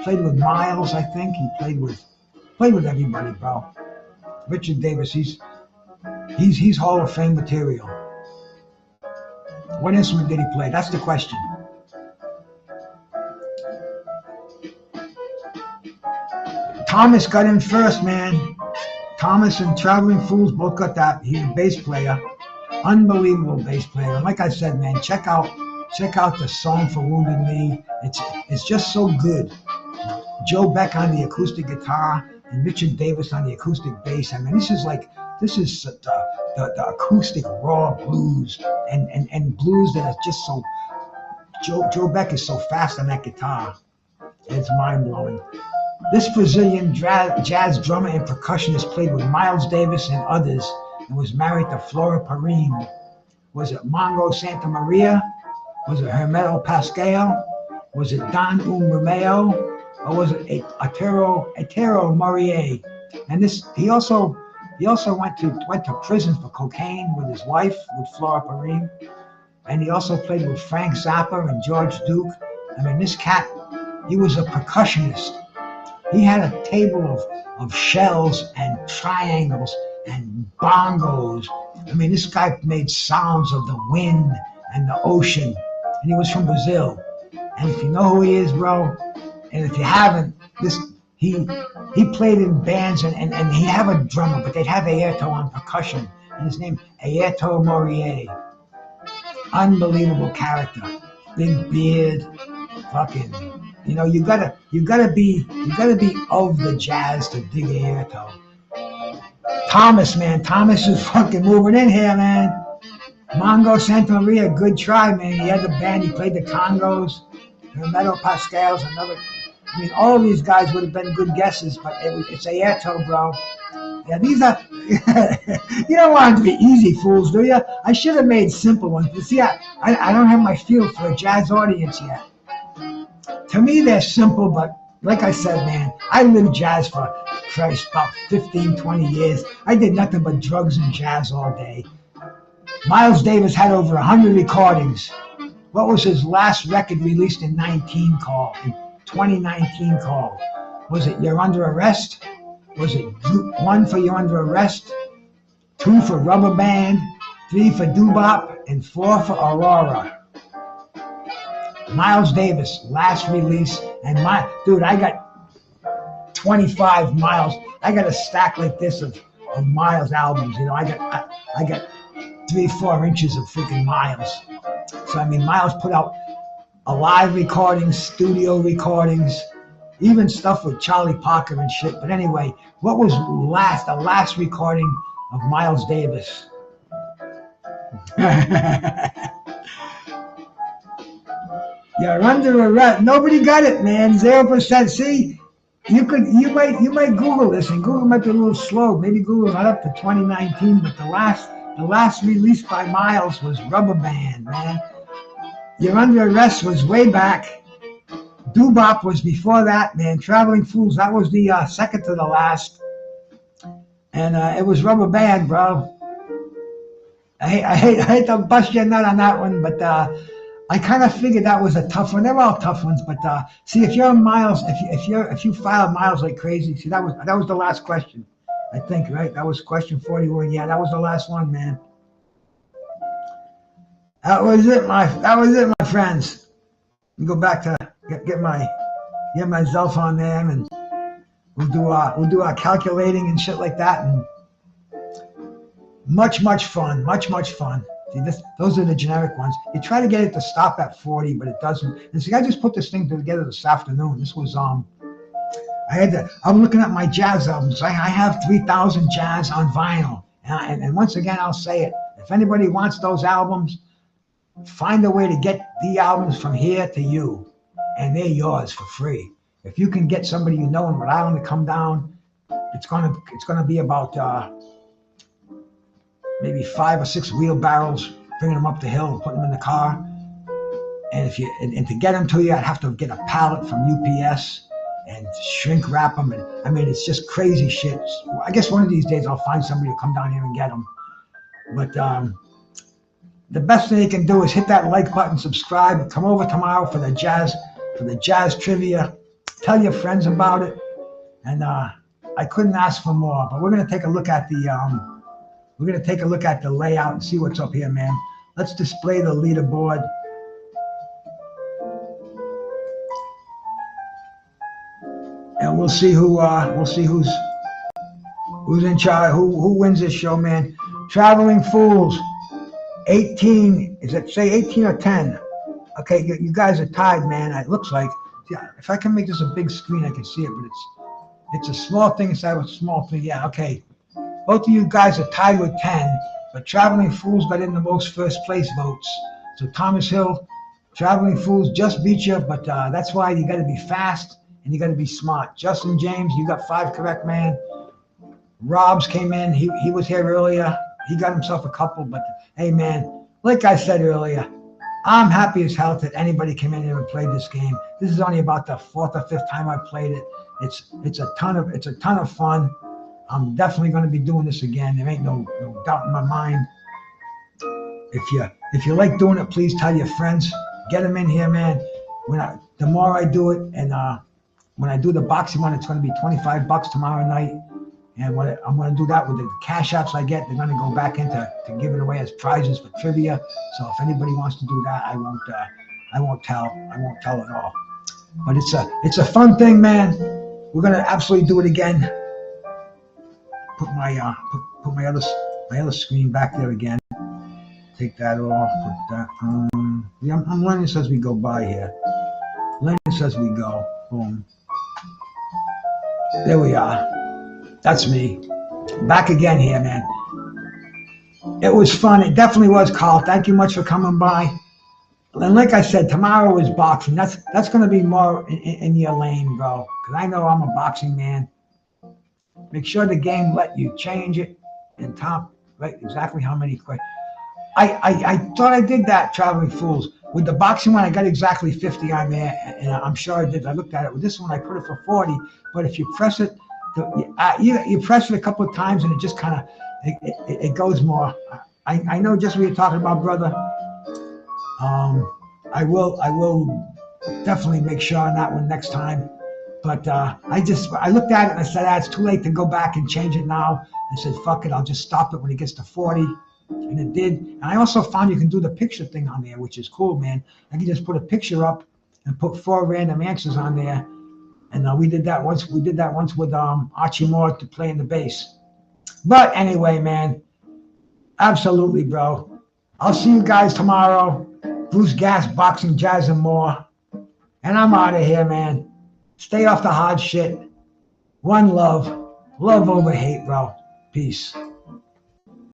Played with Miles, I think. He played with everybody, bro. Richard Davis, he's Hall of Fame material. What instrument did he play? That's the question. Thomas got in first, man. Thomas and Traveling Fools both got that. He's a bass player. Unbelievable bass player. And like I said, man, check out the Song for Wounded Knee. It's just so good. Joe Beck on the acoustic guitar and Richard Davis on the acoustic bass. I mean, this is the acoustic raw blues and blues that are just so. Joe Beck is so fast on that guitar. It's mind blowing. This Brazilian jazz drummer and percussionist played with Miles Davis and others and was married to Flora Purim. Was it Mongo Santa Maria? Was it Hermeto Pascal? Was it Don Romeo? Or was it Atero Morier? And he also went to prison for cocaine with his wife, with Flora Purim. And he also played with Frank Zappa and George Duke. I mean, this cat, he was a percussionist. He had a table of shells and triangles and bongos. I mean, this guy made sounds of the wind and the ocean. And he was from Brazil. And if you know who he is, bro, and if you haven't, he played in bands and he'd have a drummer, but they'd have Airto on percussion. And his name, Airto Morier. Unbelievable character. Big beard, fucking. You know, you gotta be of the jazz to dig Airto. Thomas, man, Thomas is fucking moving in here, man. Mongo Santa Maria, good try, man. He had the band, he played the congos. Hermeto Pascal's another. I mean, all of these guys would have been good guesses, but it's Airto, bro. Yeah, these are. You don't want them to be easy fools, do you? I should have made simple ones. But see, I don't have my feel for a jazz audience yet. To me, they're simple, but like I said, man, I lived jazz for, Christ, about 15, 20 years. I did nothing but drugs and jazz all day. Miles Davis had over 100 recordings. What was his last record released in 2019 called? Was it You're Under Arrest? Was it 1 for You're Under Arrest, 2 for Rubber Band, 3 for Doo-Bop, and 4 for Aurora? Miles Davis, last release, and dude, I got 25 Miles. I got a stack like this of Miles albums. You know, I got 3-4 inches of freaking Miles. So I mean, Miles put out live recordings, studio recordings, even stuff with Charlie Parker and shit. But anyway, what was the last recording of Miles Davis? You're under arrest. Nobody got it, man. 0%. See, you might Google this, and Google might be a little slow. Maybe Google's not up to 2019, but the last release by Miles was Rubber Band, man. You're Under Arrest was way back. Doo-Bop was before that, man. Traveling Fools, that was the second to the last. And it was Rubber Band, bro. I hate to bust your nut on that one, but I kind of figured that was a tough one. They're all tough ones, but see, if you're Miles, if you file Miles like crazy, see, that was the last question, I think, right? That was question 41. Yeah, that was the last one, man. That was it, my friends. We go back to get myself on there, and we'll do our calculating and shit like that, and much fun. See, those are the generic ones. You try to get it to stop at 40, but it doesn't. And see, I just put this thing together this afternoon. This was I'm looking at my jazz albums. I have 3,000 jazz on vinyl, and once again, I'll say it. If anybody wants those albums, find a way to get the albums from here to you, and they're yours for free. If you can get somebody you know in Rhode Island to come down, it's gonna be about maybe 5 or 6 wheelbarrows, bringing them up the hill and putting them in the car. And and to get them to you, I'd have to get a pallet from UPS and shrink wrap them. And I mean, it's just crazy shit. I guess one of these days I'll find somebody to come down here and get them. But the best thing you can do is hit that like button, subscribe, come over tomorrow for the jazz trivia. Tell your friends about it. And I couldn't ask for more. But we're gonna take a look at the layout and see what's up here, man. Let's display the leaderboard. And we'll see who's in charge, who wins this show, man. Traveling Fools, 18. Is it say 18 or 10? Okay, you guys are tied, man. It looks like. Yeah, if I can make this a big screen, I can see it, but it's a small thing inside of a small thing. Yeah, okay. Both of you guys are tied with 10, but Traveling Fools got in the most first place votes. So Thomas Hill, Traveling Fools just beat you, but that's why you got to be fast and you got to be smart. Justin James, you got 5 correct, man. Robs came in. He was here earlier. He got himself a couple, but hey, man, like I said earlier, I'm happy as hell that anybody came in here and played this game. This is only about the 4th or 5th time I've played it. It's a ton of fun. I'm definitely going to be doing this again. There ain't no doubt in my mind. If you like doing it, please tell your friends. Get them in here, man. The more I do it, and when I do the boxing one, it's going to be $25 tomorrow night. And I'm going to do that with the cash apps I get. They're going to go back into giving away as prizes for trivia. So if anybody wants to do that, I won't tell at all. But it's a fun thing, man. We're going to absolutely do it again. Put my other screen back there again. Take that off. Put that on. Yeah, I'm learning this as we go by here. Learning this as we go. Boom. There we are. That's me. Back again here, man. It was fun. It definitely was, Carl. Thank you much for coming by. And like I said, tomorrow is boxing. That's going to be more in your lane, bro. Because I know I'm a boxing man. Make sure the game let you change it and top right exactly how many questions. I thought I did that, Traveling Fools. With the boxing one, I got exactly 50 on there, and I'm sure I did. I looked at it. With this one, I put it for 40. But if you press it, you press it a couple of times, and it just kind of it goes more. I know just what you're talking about, brother. I will definitely make sure on that one next time. But I looked at it and I said, it's too late to go back and change it now. I said, fuck it, I'll just stop it when it gets to 40. And it did. And I also found you can do the picture thing on there, which is cool, man. I can just put a picture up and put 4 random answers on there. And we did that once. We did that once with Archie Moore to play in the bass. But anyway, man, absolutely, bro. I'll see you guys tomorrow. Brucegas, boxing, jazz, and more. And I'm out of here, man. Stay off the hard shit. One love. Love over hate, bro. Peace.